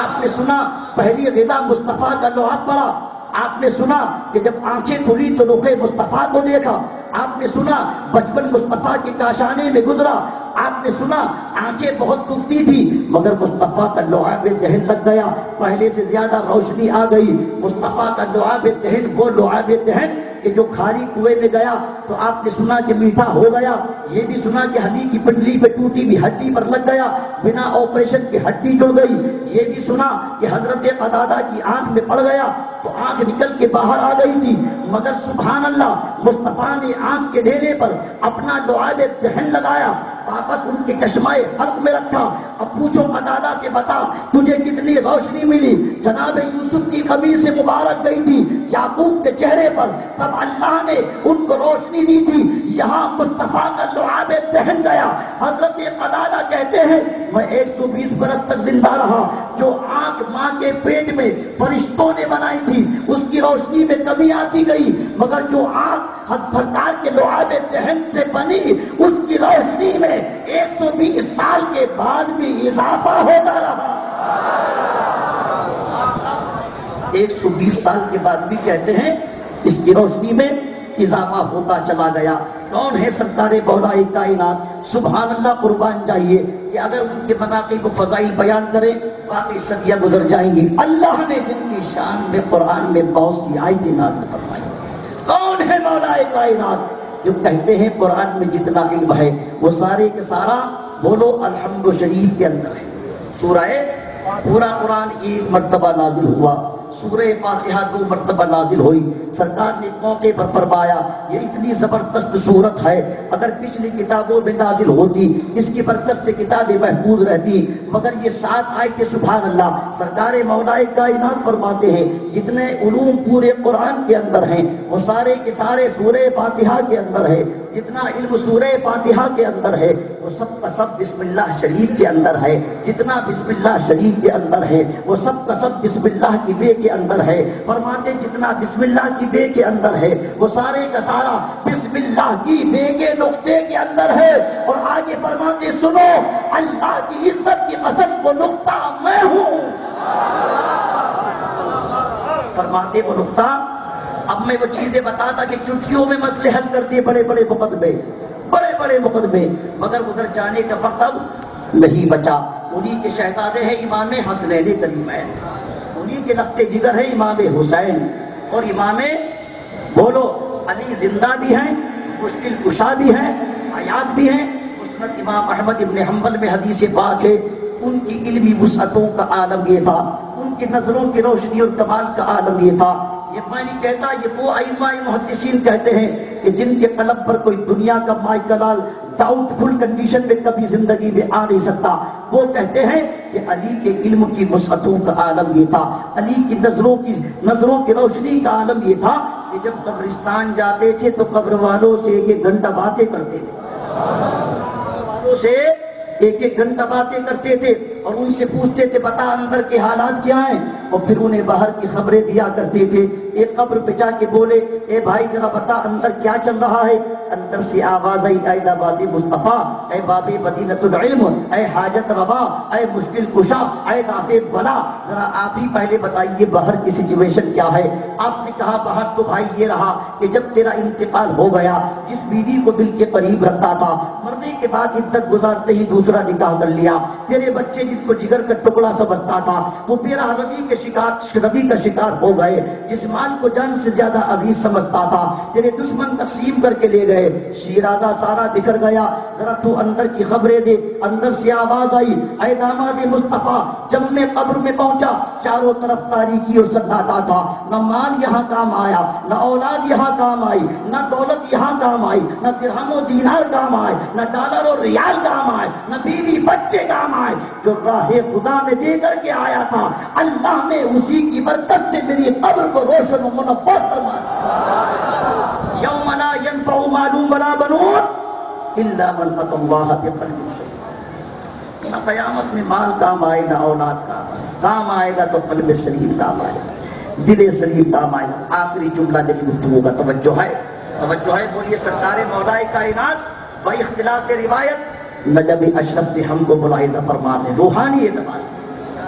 آپ نے سنا پہلی غذا مصطفیٰ کا لعاب پڑا، آپ نے سنا کہ جب آنکھیں کھلی تو رخ مصطفیٰ کو دیکھا، آپ نے سنا بچپن مصطفیٰ کے کاشانے میں گزرا، آپ نے سنا آنکھیں بہت دکھتی تھی مگر مصطفیٰ کا لعاب دہن لگ گیا، پہلے سے زیادہ روشنی آ گئی۔ مصطفیٰ کا لعاب دہن وہ لعاب دہن کہ جو کھاری کنویں میں گیا تو آپ نے سنا کہ میٹھا ہو گیا، یہ بھی سنا کہ ہلی کی پنڈلی پہ ٹوٹی بھی ہڈی پر لگ گیا، بنا آپریشن کی ہڈی جڑ گئی، یہ بھی سنا کہ حضرت قتادہ کی آنکھ میں پڑ گیا تو آنکھ نکل کے باہر آ گئی تھی، مگر سبحان اللہ مصطفیٰ نے آنکھ کے ڈھیرے پر اپنا لعاب دہن لگایا، واپس ان کے چشمہ حلق میں رکھا۔ اب پوچھو قتادہ سے، بتا تجھے کتنی روشنی ملی؟ جناب یوسف کی قمیص مبارک گئی تھی یعقوب کے چہرے پر، تب اللہ نے ان کو روشنی دی تھی، یہاں مصطفیٰ کا لعاب دہن گیا۔ حضرت قتادہ کہتے ہیں میں 120 برس تک زندہ رہا، جو آنکھ ماں کے پیٹ میں فرشتوں نے بنائی تھی اس کی روشنی میں کمی آتی گئی، مگر جو آنکھ سرکار کے لعاب دہن سے بنی اس کی روشنی میں 120 سال کے بعد بھی اضافہ ہوتا رہا۔ 120 سال کے بعد بھی کہتے ہیں اس کی روشنی میں اضافہ ہوتا چلا گیا۔ کون ہے سرکار مولا کائنات؟ سبحان اللہ، قربان جائیے کہ اگر ان کے مناقب و فضائل بیان کریں باقی صدیاں گزر جائیں گی۔ اللہ نے جن کی شان میں قرآن میں بہت سی آیتیں نازل فرمائی۔ کون ہے مولا کائنات؟ جو کہتے ہیں قرآن میں جتنا علم ہے وہ سارے کے سارا بولو الحمد شریف کے اندر ہے۔ سورہ پورا قرآن ایک مرتبہ نازل ہوا، سورہ فاتحہ 2 مرتبہ نازل ہوئی۔ سرکار نے موقع پر فرمایا یہ اتنی زبردست سورت ہے، اگر پچھلی کتابوں میں نازل ہوتی اس کی برکت سے کتابیں محفوظ رہتی، مگر یہ 7 آیتیں سبحان اللہ سرکار مولا کائنات فرماتے ہیں جتنے علوم پورے قرآن کے اندر ہیں وہ سارے کے سارے سورہ فاتحہ کے اندر ہے، جتنا علم سورہ فاتحہ کے اندر ہے وہ سب کا سب بسم اللہ شریف کے اندر ہے، جتنا بسم اللہ شریف کے اندر ہے وہ سب کا سب بسم اللہ کی بے کے اندر ہے۔ فرماتے جتنا بسم اللہ کی بے کے اندر ہے وہ سارے کا سارا بسم اللہ کی بے کے نقطے کے اندر ہے۔ اور آگے فرماتے سنو اللہ کی عزت کی قسم وہ نقطہ میں ہوں۔ فرماتے وہ نقطہ، اب میں وہ چیزیں بتاتا کہ چٹکیوں میں مسئلے حل کرتے بڑے بڑے مقدمے، مگر ادھر جانے کا وقت اب نہیں بچا۔ انہی کے شہزادے ہیں امام حسنین کریمین، انہی کے لخت جگر ہے امام حسین، اور امام بولو علی زندہ بھی ہیں، مشکل کشا بھی ہیں، حیات بھی ہیں۔ مسند امام احمد ابن حنبل میں حدیث پاک ہے ان کی علمی وسعتوں کا عالم یہ تھا، ان کی نظروں کی روشنی اور کمال کا عالم یہ تھا۔ یہ میں نہیں کہتا، یہ وہ ائمہ محدثین کہتے ہیں کہ جن کے قلم پر کوئی دنیا کا مائکلال ڈاؤٹ فل کنڈیشن میں کبھی زندگی میں آ نہیں سکتا، وہ کہتے ہیں کہ علی کے علم کی وسعتوں کا عالم یہ تھا، علی کی نظروں کی روشنی کا عالم یہ تھا کہ جب قبرستان جاتے تھے تو قبر والوں سے 1 گھنٹہ باتیں کرتے تھے۔ صحابوں سے ایک ایک گھنٹہ باتیں کرتے تھے اور ان سے پوچھتے تھے بتا اندر کے حالات کیا ہیں، اور پھر انہیں باہر کی خبریں دیا کرتے تھے۔ ایک قبر پہ جا کے بولے اے بھائی ذرا بتا اندر کیا چل رہا ہے، اندر سے آواز آئی اے باب مصطفیٰ، اے باب مدینۃ العلم، اے حاجت روا، اے مشکل کشا، اے دافع بلا، ذرا آپ ہی پہلے بتائیے باہر کی سچویشن کیا ہے۔ آپ نے کہا باہر تو بھائی یہ رہا کہ جب تیرا انتقال ہو گیا، جس بیوی کو دل کے قریب رکھتا تھا مرنے کے بعد عدت گزارتے ہی دوسرا نکاح کر لیا، تیرے بچے جن کو جگر کا ٹکڑا سمجھتا تھا وہ تیرا ربی کا شکار ہو گئے، جس مال کو جان سے زیادہ عزیز سمجھتا تھا تیرے دشمن تقسیم کر کے لے گئے، شیرازہ سارا بکھر گیا، ذرا تو اندر کی خبریں دے۔ اندر سے آواز آئی اے داماد مصطفیٰ، جب میں قبر میں پہنچا چاروں طرف تاریکی اور سناٹا تھا، نہ مال یہاں کام آیا، نہ اولاد یہاں کام آئی، نہ دولت یہاں کام آئی، نہ درہم و دینار کام آئے، نہ ڈالر اور ریال کام آئے، نہ بیوی بچے کام آئے، جو راہ خدا میں دے کر کے آیا تھا اللہ نے اسی کی برکت سے میری قبر کو روشن و منور فرمایا۔ یوم لا ينفع مال ولا بنون الا من اتى الله بقلب سلیم۔ نہ قیامت میں مال کام آئے نہ اولاد کام آئے گا تو قلب سلیم کام آئے گا، دل سلیم کام آئے گا۔ آخری جملہ میری گفتگو کا توجہ ہے بولیے سرکار مولا کائنات با اختلاف روایت نجب اشرف سے ہم کو ملاحظہ فرمانے، روحانی اعتبار سے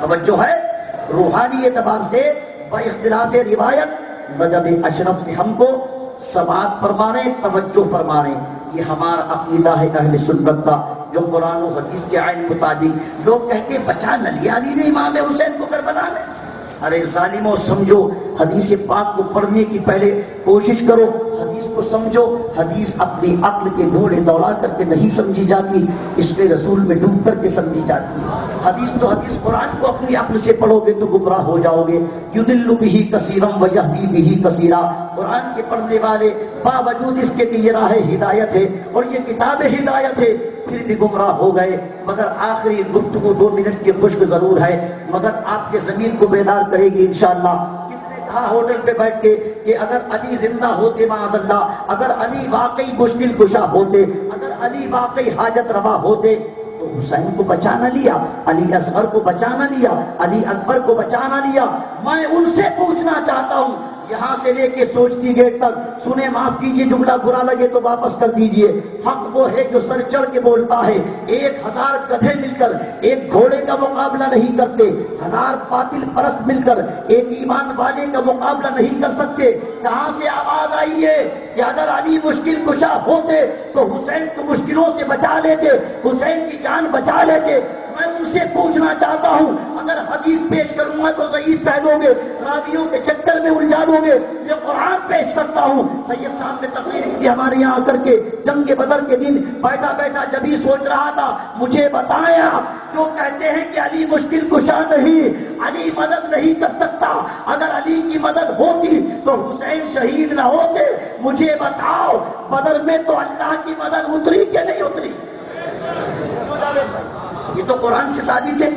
توجہ ہے، روحانی اعتبار سے با اختلاف روایت نجب اشرف سے ہم کو سماعت فرمانے، توجہ فرمانے۔ یہ ہمارا عقیدہ ہے اہل سنت کا، جو قرآن و حدیث کے عین مطابق لوگ کہتے بچا نہ لیا علی نے امام حسین کو کربلا میں۔ ارے ظالموں سمجھو، حدیث پاک کو پڑھنے کی پہلے کوشش کرو، حدیث کو سمجھو۔ حدیث اپنی عقل کے گھوڑے دوڑا کر کے نہیں سمجھی جاتی، اس کے رسول میں ڈوب کر کے سمجھی جاتی ہے۔ حدیث تو حدیث، قرآن کو اپنی عقل سے پڑھو گے تو گمراہ ہو جاؤ گے۔ یضل بہ کثیرا ویہدی بہ کثیرا، قرآن کے پڑھنے والے باوجود اس کے کہ یہ راہ ہدایت ہے اور یہ کتاب ہدایت ہے پھر بھی گمراہ ہو گئے۔ مگر آخری گفتگو 2 منٹ کی خشک ضرور ہے، مگر آپ کے ضمیر کو بیدار کرے گی انشاءاللہ۔ کس نے کہا ہوٹل پہ بیٹھ کے کہ اگر علی زندہ ہوتے معاذ اللہ، اگر علی واقعی مشکل کشا ہوتے، اگر علی واقعی حاجت روا ہوتے تو حسین کو بچانا لیا، علی اصغر کو بچانا لیا، علی اکبر کو بچانا لیا۔ میں ان سے پوچھنا چاہتا ہوں یہاں سے لے کے سوچتی گیٹ تک، سنیں معاف کیجئے جملہ برا لگے تو واپس کر دیجئے، حق وہ ہے جو سر چڑھ کے بولتا ہے۔ 1000 گدھے مل کر ایک گھوڑے کا مقابلہ نہیں کرتے، 1000 باطل پرست مل کر ایک ایمان والے کا مقابلہ نہیں کر سکتے۔ کہاں سے آواز آئی ہے کہ اگر علی مشکل کشا ہوتے تو حسین کو مشکلوں سے بچا لیتے، حسین کی جان بچا لیتے۔ میں ان سے پوچھنا چاہتا ہوں اگر حدیث پیش کروں گا تو ضعیف پہنو گے، راویوں کے چکر میں الجھا دو گے۔ میں قرآن پیش کرتا ہوں۔ سید صاحب نے تقریر کی ہمارے یہاں آ کر کے جنگ بدر کے دن، بیٹھا بیٹھا جب ہی سوچ رہا تھا مجھے بتایا جو کہتے ہیں کہ علی مشکل کشا نہیں، علی مدد نہیں کر سکتا، اگر علی کی مدد ہوتی تو حسین شہید نہ ہوتے۔ مجھے بتاؤ بدر میں تو اللہ کی مدد اتری کہ نہیں اتری؟ یہ تو قرآن سے ثابت ہے،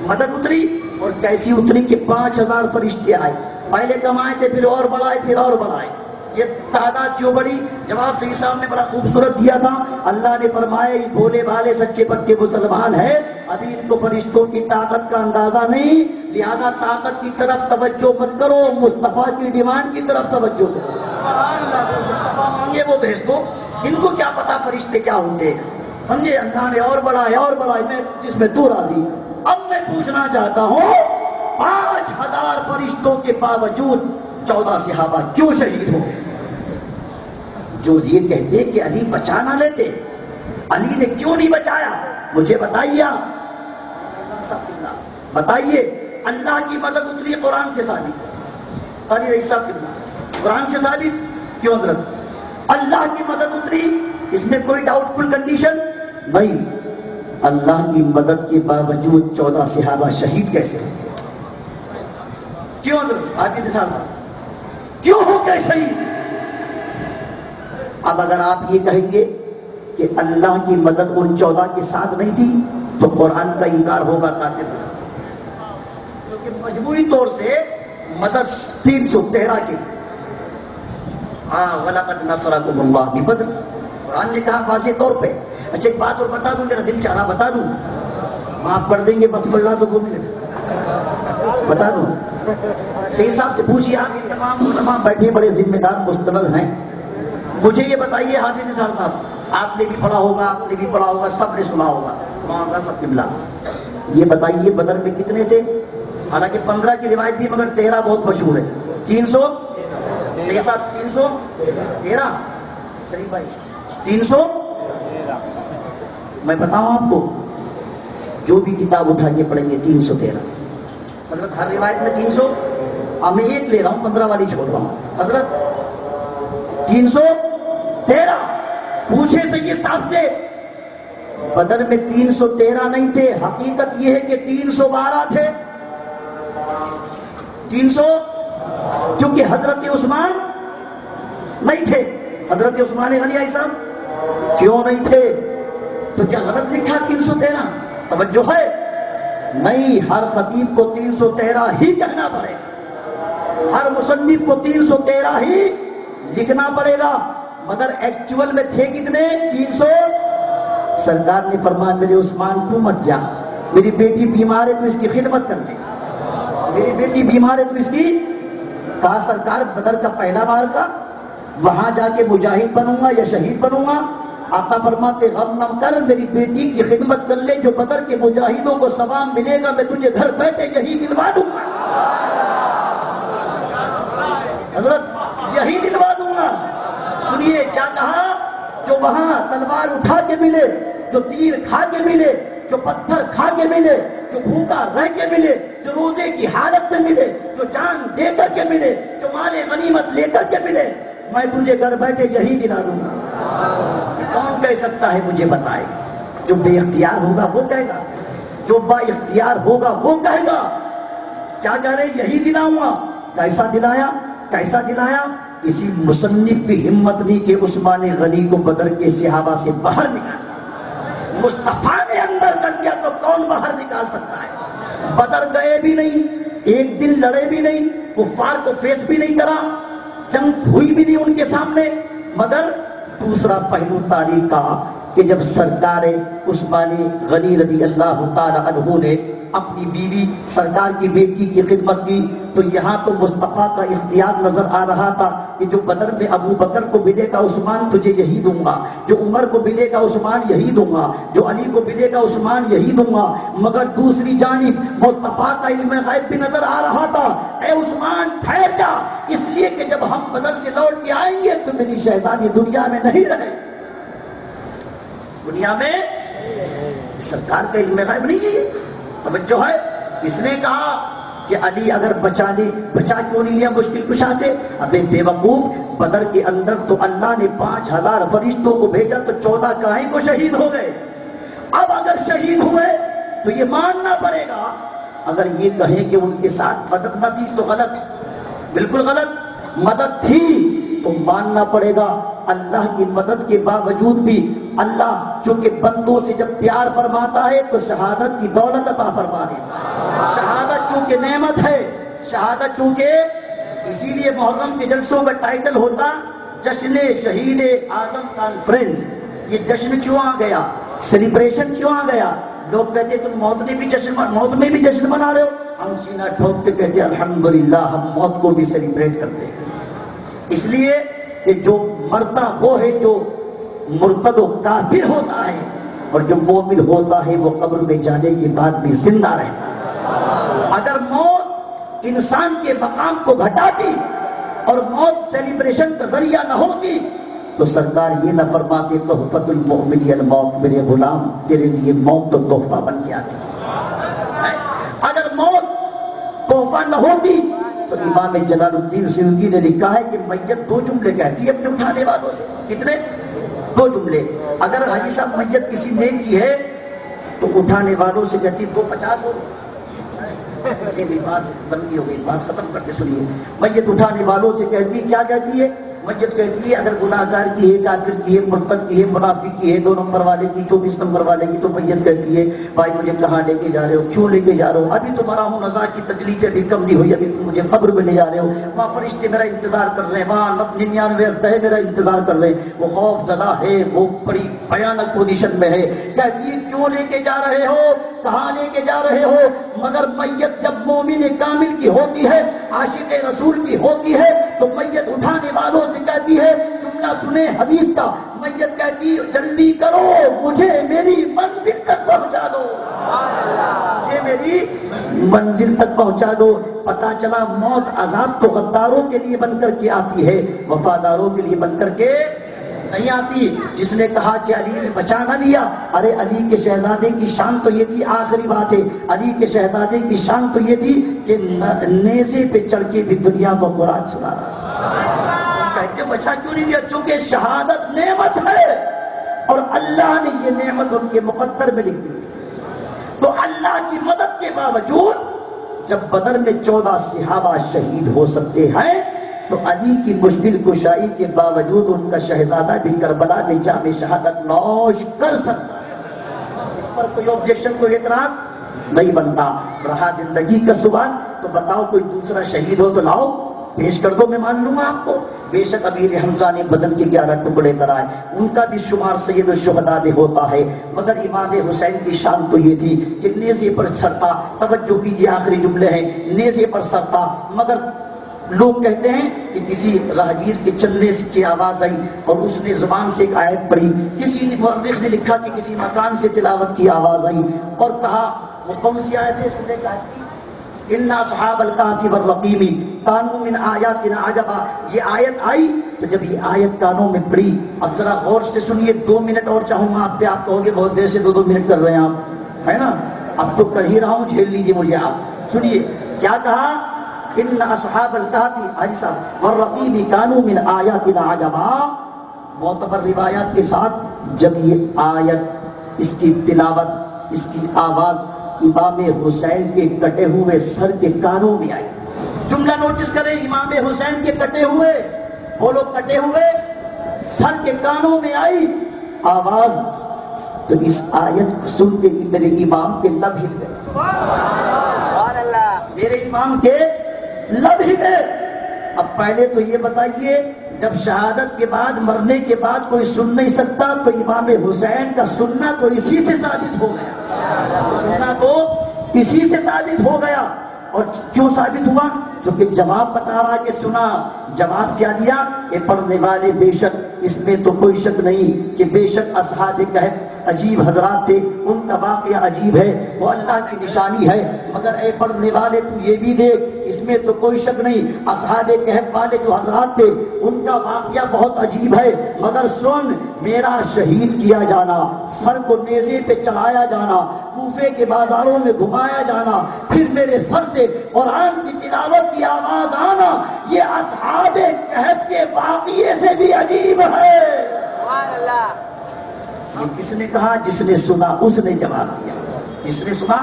مدد اتری، اور کیسی اتری کہ 5000 فرشتے آئے، پہلے کم آئے تھے پھر اور بڑھائے پھر اور بڑھائے۔ یہ تعداد کیوں بڑی؟ جواب صحیح صاحب نے بڑا خوبصورت دیا تھا۔ اللہ نے فرمایا یہ بھولے بھالے سچے پکے مسلمان ہیں، ابھی ان کو فرشتوں کی طاقت کا اندازہ نہیں، لہذا طاقت کی طرف توجہ مت کرو، مصطفیٰ کی ڈیمانڈ کی طرف توجہ کرو۔ مصطفیٰ مانگے وہ بھیج دو، ان کو کیا پتا فرشتے کیا ہوتے، سمجھے؟ اللہ نے اور بڑھائے اور بڑھائے، میں جس میں تو راضی۔ اب میں پوچھنا چاہتا ہوں 5000 فرشتوں کے باوجود 14 صحابہ کیوں شہید ہو گئے؟ جو یہ کہتے کہ علی بچا نہ لیتے، علی نے کیوں نہیں بچایا؟ مجھے بتائیے، بتائیے۔ اللہ کی مدد اتری قرآن سے ثابت، قرآن سے ثابت کیوں حضرت؟ اللہ کی مدد اتری، اس میں کوئی ڈاؤٹ فل کنڈیشن نہیں۔ اللہ کی مدد کے باوجود 14 صحابہ شہید کیسے ہوئے؟ کیوں حضرت؟ آپ نثار صاحب کیوں ہو گئے شہید؟ اب اگر آپ یہ کہیں گے کہ اللہ کی مدد ان 14 کے ساتھ نہیں تھی تو قرآن کا انکار ہوگا کافر، کیونکہ مجموعی طور سے مدد 313 کی۔ وَلَقَدْ نَصَرَكُمُ اللَّهُ بِبَدْرٍ، قرآن نے کہا واضح طور پہ اچھا ایک بات اور بتا دوں، میرا دل چاہ رہا بتا دوں، معاف کر دیں گے وقت پڑ رہا تو بول بتا دوں. صحیح صاحب سے پوچھیے، آپ یہ تمام علماء بیٹھے بڑے ذمہ دار مستند ہیں، مجھے یہ بتائیے حافظ نثار صاحب، آپ نے بھی پڑھا ہوگا، آپ نے بھی پڑھا ہوگا، سب نے سنا ہوگا، معاذ سب قبلہ، یہ بتائیے بدر میں کتنے تھے؟ حالانکہ 15 کی روایت بھی مگر 13 بہت مشہور ہے. 300 صحیح صاحب 313 شریف بھائی 300. میں بتاؤں آپ کو، جو بھی کتاب اٹھا کے پڑھیں گے 313. حضرت ہر روایت میں 300، اب میں ایک لے رہا ہوں 15 والی چھوڑ رہا ہوں. حضرت 313. پوچھے سید صاحب سے، بدر میں 313 نہیں تھے، حقیقت یہ ہے کہ 312 تھے. 300 کیونکہ حضرت عثمان نہیں تھے. حضرت عثمان غنی صاحب کیوں نہیں تھے؟ تو کیا غلط لکھا 313؟ توجہ ہے نہیں، ہر خطیب کو 313 ہی کہنا پڑے گا، ہر مصنف کو 313 ہی لکھنا پڑے گا. مگر ایکچول میں تھے کتنے؟ 300. سرکار نے فرمایا میرے عثمان تو مت جا، میری بیٹی بیمار ہے تو اس کی خدمت کر لے، میری بیٹی بیمار ہے تو اس کی. کہا سرکار بدر کا پہلا بار کا وہاں جا کے مجاہد بنوں گا یا شہید بنوں گا؟ آقا فرماتے غم نہ کر، میری بیٹی کی خدمت کر لے، جو بدر کے مجاہدوں کو ثواب ملے گا میں تجھے گھر بیٹھے یہی دلوا دوں گا. حضرت یہی دلوا دوں گا. سنیے کیا کہا، جو وہاں تلوار اٹھا کے ملے، جو تیر کھا کے ملے، جو پتھر کھا کے ملے، جو بھوکا رہ کے ملے، جو روزے کی حالت میں ملے، جو جان دے کر کے ملے، جو مال غنیمت لے کر کے ملے، میں تجھے گھر بیٹھے یہی دلا دوں گا. کون کہہ سکتا ہے مجھے بتائے؟ جو بے اختیار ہوگا وہ کہے گا، جو با اختیار ہوگا وہ کہے گا. کیا کہہ رہے؟ یہی دلاؤں گا. کیسا دلایا؟ کیسا دلایا؟ اسی مصنف کی ہمت نہیں کہ عثمان غنی کو بدر کے صحابہ سے باہر نکالا. مصطفیٰ نے اندر کر دیا تو کون باہر نکال سکتا ہے؟ بدر گئے بھی نہیں، ایک دن لڑے بھی نہیں، کفار کو فیس بھی نہیں کرا، جنگ ہوئی بھی نہیں ان کے سامنے. مگر دوسرا پہلو تاریخ کا کہ جب سرکار عثمان غنی رضی اللہ تعالی عنہ نے اپنی بیوی سرکار کی بیٹی کی خدمت کی، تو یہاں تو مصطفیٰ کا اختیار نظر آ رہا تھا کہ جو بدر میں ابو بکر کو ملے گا عثمان تجھے یہی دوں گا، جو عمر کو ملے گا عثمان یہی دوں گا، جو علی کو ملے گا عثمان یہی دوں گا. مگر دوسری جانب مصطفیٰ کا علم غیب بھی نظر آ رہا تھا، اے عثمان ٹھہر جا، اس لیے کہ جب ہم بدر سے لوٹ کے آئیں گے تو میری شہزادی دنیا میں نہیں رہے. دنیا میں سرکار کا علم غیب نہیں ہے. توجہ ہے. اس نے کہا کہ علی اگر بچا کیوں نہیں لیا مشکل کشا تھے؟ ابے بے وقوف، بدر کے اندر تو اللہ نے 5000 فرشتوں کو بھیجا تو 14 کاہیں کو شہید ہو گئے. اب اگر شہید ہوئے تو یہ ماننا پڑے گا. اگر یہ کہیں کہ ان کے ساتھ مدد نہ تھی تو غلط، بالکل غلط. مدد تھی تو ماننا پڑے گا. اللہ کی مدد کے باوجود بھی اللہ چونکہ بندوں سے جب پیار فرماتا ہے تو شہادت کی دولت عطا فرما دیتا. شہادت چونکہ نعمت ہے، شہادت چونکہ، اسی لیے محرم کے جلسوں کا ٹائٹل ہوتا جشن شہید اعظم کانفرنس. یہ جشن کیوں آ گیا؟ سیلیبریشن کیوں آ گیا؟ لوگ کہتے تم موت میں بھی جشن منا رہے ہو. ہم سینہ ٹھوک کے کہتے الحمدللہ ہم موت کو بھی سیلیبریٹ کرتے ہیں. اس لیے کہ جو مرتا وہ ہے جو مرتد و کافر ہوتا ہے، اور جو مومن ہوتا ہے وہ قبر میں جانے کے بعد بھی زندہ رہتا ہے. اگر موت انسان کے مقام کو گھٹاتی اور موت سیلیبریشن کا ذریعہ نہ ہوتی تو سرکار یہ نہ فرماتے تحفۃ المؤمن الموت، میرے غلام تیرے لیے موت تو تحفہ بن کے آتی. اگر موت تحفہ نہ ہوتی تو امام جلال الدین سیوطی نے لکھا ہے کہ میت 2 جملے کہتی ہے اپنے اٹھانے والوں سے. کتنے؟ 2 جملے. اگر حاجی صاحب میت کسی نیک کی ہے تو اٹھانے والوں سے کہتی 250 ہو. یہ بھی بات بندی ہو گئی، بات ختم کرتے سنیے. میت اٹھانے والوں سے کہتی کیا کہتی ہے؟ میت کہتی ہے اگر گناہگار کی ہے، کافر کی ہے، مرتد کی ہے، منافق کی ہے، 2 نمبر والے کی، 24 نمبر والے کی، تو میت کہتی ہے بھائی مجھے کہاں لے کے جا رہے ہو، کیوں لے کے جا رہے ہو؟ ابھی تو مرا ہوں، نزا کی تکلیف ابھی کم نہیں ہوئی، ابھی مجھے قبر میں لے جا رہے ہو، وہاں فرشتے میرا انتظار کر رہے ہیں، وہاں 99 عہدے میرا انتظار کر رہے ہیں، وہ خوف زدہ ہے، وہ بڑی بھیانک پوزیشن میں ہے، کہتی ہے کیوں لے کے جا رہے ہو، کہاں لے کے جا رہے ہو؟ مگر میت جب مومن کامل کی ہوتی ہے، عاشق رسول کی ہوتی ہے، تو میت اٹھانے والوں سے کہتی ہے، جملہ سنیں حدیث کا، میت کہتی جلدی کرو مجھے میری منزل تک پہنچا دو، مجھے میری منزل تک پہنچا دو۔ پتا چلا موت عذاب تو غداروں کے لیے بن کر کے آتی ہے، وفاداروں کے لیے بن کر کے نہیں آتی۔ جس نے کہا کہ علی نے بچا نہ لیا، ارے علی کے شہزادے کی شان تو یہ تھی، آخری بات ہے، علی کے شہزادے کی شان تو یہ تھی کہ نیزے پہ چڑھ کے بھی دنیا کو قرآن سنا رہا، کہتے بچا کیوں نہیں لیا؟ چونکہ شہادت نعمت ہے اور اللہ نے یہ نعمت ان کے مقدر میں لکھ دی تھی۔ تو اللہ کی مدد کے باوجود جب بدر میں 14 صحابہ شہید ہو سکتے ہیں، تو علی کی مشکل کشائی کے باوجود ان کا شہزادہ بھی کربلا میں جام شہادت نوش کر سکتا ہے، اس پر کوئی آبجیکشن، کوئی اعتراض نہیں بنتا۔ رہا زندگی کا سوال، تو بتاؤ کوئی دوسرا شہید ہو تو لاؤ پیش کر دو، میں مان لوں گا آپ کو۔ بے شک امیر حمزہ نے بدن کے 11 ٹکڑے کرائے، ان کا بھی شمار سید الشہداء میں ہوتا ہے، مگر امام حسین کی شان تو یہ تھی کہ نیزے پر سرتا، توجہ کیجیے آخری جملے ہیں، نیزے پر سرتا، مگر لوگ کہتے ہیں کہ کسی راہگیر کے چلنے کی آواز آئی اور اس نے زبان سے ایک آیت پڑھی، کسی نے مورخ نے لکھا کہ کسی مکان سے تلاوت کی آواز آئی اور کہا، وہ کون سی آیت ہے؟ سورہ کہف کی ان اصحاب الکہف والرقیم کانوا من آیاتنا عجبا، یہ آیت آئی تو جب یہ آیت کانوں میں پڑی، اب ذرا غور سے سنیے، 2 منٹ اور چاہوں گا آپ پہ، آپ کہو گے بہت دیر سے 2 منٹ کر رہے ہیں آپ، ہے نا؟ اب تو کر ہی رہا ہوں، جھیل لیجیے مجھے آپ۔ سنیے کیا کہا، ان اصحاب الکہف عیسیٰ والرقیم کانوا من آیاتنا عجبا۔ معتبر روایات کے ساتھ جب یہ آیت، اس کی تلاوت، اس کی آواز امام حسین کے کٹے ہوئے سر کے کانوں میں آئی، جملہ نوٹس کریں، امام حسین کے کٹے ہوئے، بولو کٹے ہوئے سر کے کانوں میں آئی آواز، تو اس آیت کو سن کے میرے امام کے لب ہل گئے، سبحان اللہ، میرے امام کے لب ہل گئے۔ اب پہلے تو یہ بتائیے، جب شہادت کے بعد، مرنے کے بعد کوئی سن نہیں سکتا، تو امام حسین کا سننا تو اسی سے ثابت ہو گیا، سننا تو اسی سے ثابت ہو گیا۔ اور کیوں ثابت ہوا؟ چونکہ جواب بتا رہا کہ سنا، جواب کیا دیا کہ پڑھنے والے بے شک اس میں تو کوئی شک نہیں کہ بے شک اصحاب کہف عجیب حضرات تھے، ان کا واقعہ عجیب ہے، وہ اللہ کی نشانی ہے، مگر اے پڑھنے والے تو یہ بھی دیکھ، اس میں تو کوئی شک نہیں اصحاب کہف والے جو حضرات تھے ان کا واقعہ بہت عجیب ہے، مگر سن، میرا شہید کیا جانا، سر کو نیزے پہ چڑھایا جانا، کوفے کے بازاروں میں گھمایا جانا، پھر میرے سر سے قرآن کی تلاوت کی آواز آنا، یہ اصحاب کہف کے واقعے سے بھی عجیب ہے۔ سبحان اللہ۔ یہ کس نے کہا؟ جس نے سنا اس نے جواب دیا، جس نے سنا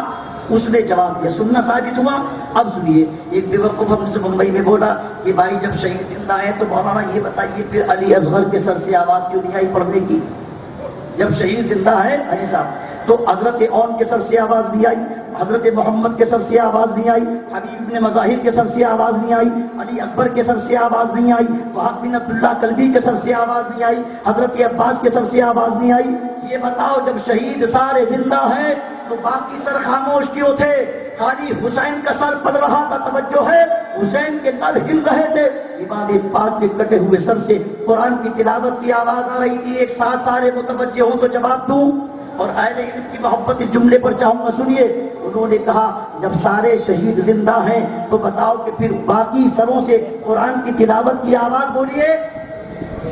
اس نے جواب دیا، سننا ثابت ہوا۔ اب سنیے، ایک بیوقوف ہم سے ممبئی میں بولا کہ بھائی جب شہید زندہ ہے تو مولانا یہ بتائیے پھر علی اصغر کے سر سے آواز کیوں نہیں آئی پڑھنے کی؟ جب شہید زندہ ہے علی صاحب تو حضرت اون کے سر سے آواز نہیں آئی، حضرت محمد کے سر سے آواز نہیں آئی، حبیب بن مظاہر کے سر سے آواز نہیں آئی، علی اکبر کے سر سے آواز نہیں آئی، وہاب بن عبداللہ کلبی کے سر سے آواز نہیں آئی، حضرت عباس کے سر سے آواز نہیں آئی۔ یہ بتاؤ جب شہید سارے زندہ ہیں تو باقی سر خاموش کیوں تھے؟ خالی حسین کا سر پڑ رہا تھا، توجہ ہے، حسین کے لب ہل رہے تھے، امام پاک کے کٹے ہوئے سر سے قرآن کی تلاوت کی آواز آ رہی تھی۔ ایک ساتھ سارے متوجہ ہوں تو جواب دوں، اور اہل علم کی محبت اس جملے پر چاہوں گا، سنیے۔ انہوں نے کہا جب سارے شہید زندہ ہیں تو بتاؤ کہ پھر باقی سروں سے قرآن کی تلاوت کی آواز بولیے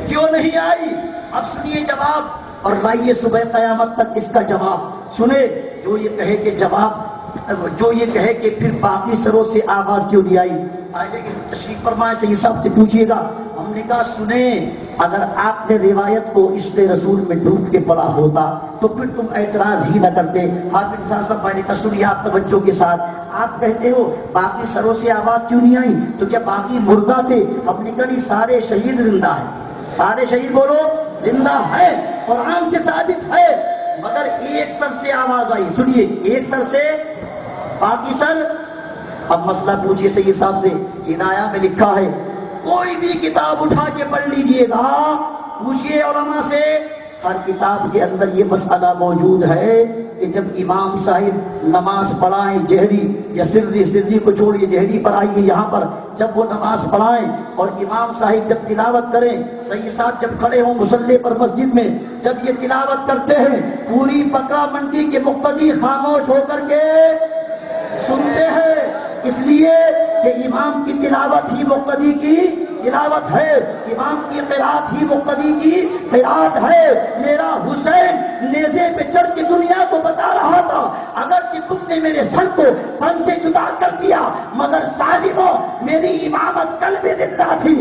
کیوں نہیں آئی؟ اب سنیے جواب، اور لائیے صبح قیامت تک اس کا جواب۔ سنے جو یہ کہے کہ جواب جو یہ کہے کہ پھر باقی سروں سے آواز کیوں نہیں آئی، لیکن تشریف فرمائے سید صاحب سے پوچھیے گا۔ ہم نے کہا سنیں، اگر آپ نے روایت کو عشق رسول میں ڈوب کے پڑھا ہوتا تو پھر تم اعتراض ہی نہ کرتے۔ حافظ صاحب میں نے کہا سنیے آپ توجہ کے ساتھ، آپ کہتے ہو باقی سروں سے آواز کیوں نہیں آئی، تو کیا باقی مردہ تھے؟ ہم نے کہا نہیں، سارے شہید زندہ ہیں، سارے شہید بولو زندہ ہے، قرآن سے ثابت ہے، مگر ایک سر سے آواز آئی۔ سنیے، ایک سر سے، باقی سر۔ اب مسئلہ پوچھئے سید صاحب سے، ہدایہ میں لکھا ہے، کوئی بھی کتاب اٹھا کے پڑھ لیجئے گا، پوچھئے علماء سے، ہر کتاب کے اندر یہ مسئلہ موجود ہے کہ جب امام صاحب نماز پڑھائیں جہری یا سری کو چھوڑیے، جہری پر آئیے یہاں پر، جب وہ نماز پڑھائیں اور امام صاحب جب تلاوت کریں، سید صاحب جب کھڑے ہوں مصلی پر مسجد میں، جب یہ تلاوت کرتے ہیں، پوری بکرا منڈی کے مقتدی خاموش ہو کر کے سنتے ہیں، اس لیے کہ امام کی تلاوت ہی مقتدی کی تلاوت ہے، امام کی قرات ہی مقتدی کی قرات ہے۔ میرا حسین نیزے پہ چڑھ کے دنیا کو بتا رہا تھا، اگرچہ تم نے میرے سر کو پن سے جدا کر دیا، مگر ظالموں میری امامت کل بھی زندہ تھی،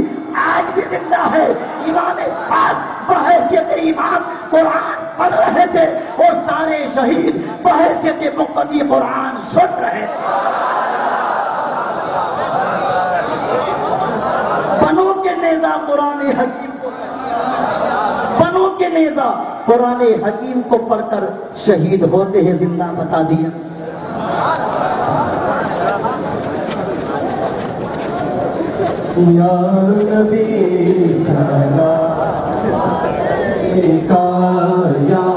آج بھی زندہ ہے۔ امام پاک بحیثیت امام قرآن پڑھ رہے تھے اور سارے شہید بحیثیت مقتدی قرآن سن رہے تھے۔ بنو کے نیزہ قرآن حکیم کو، بنو کے نیزہ قرآن حکیم کو پڑھ کر شہید ہوتے ہیں، زندہ بتا دیا۔ یا نبی سلام علیکہ یا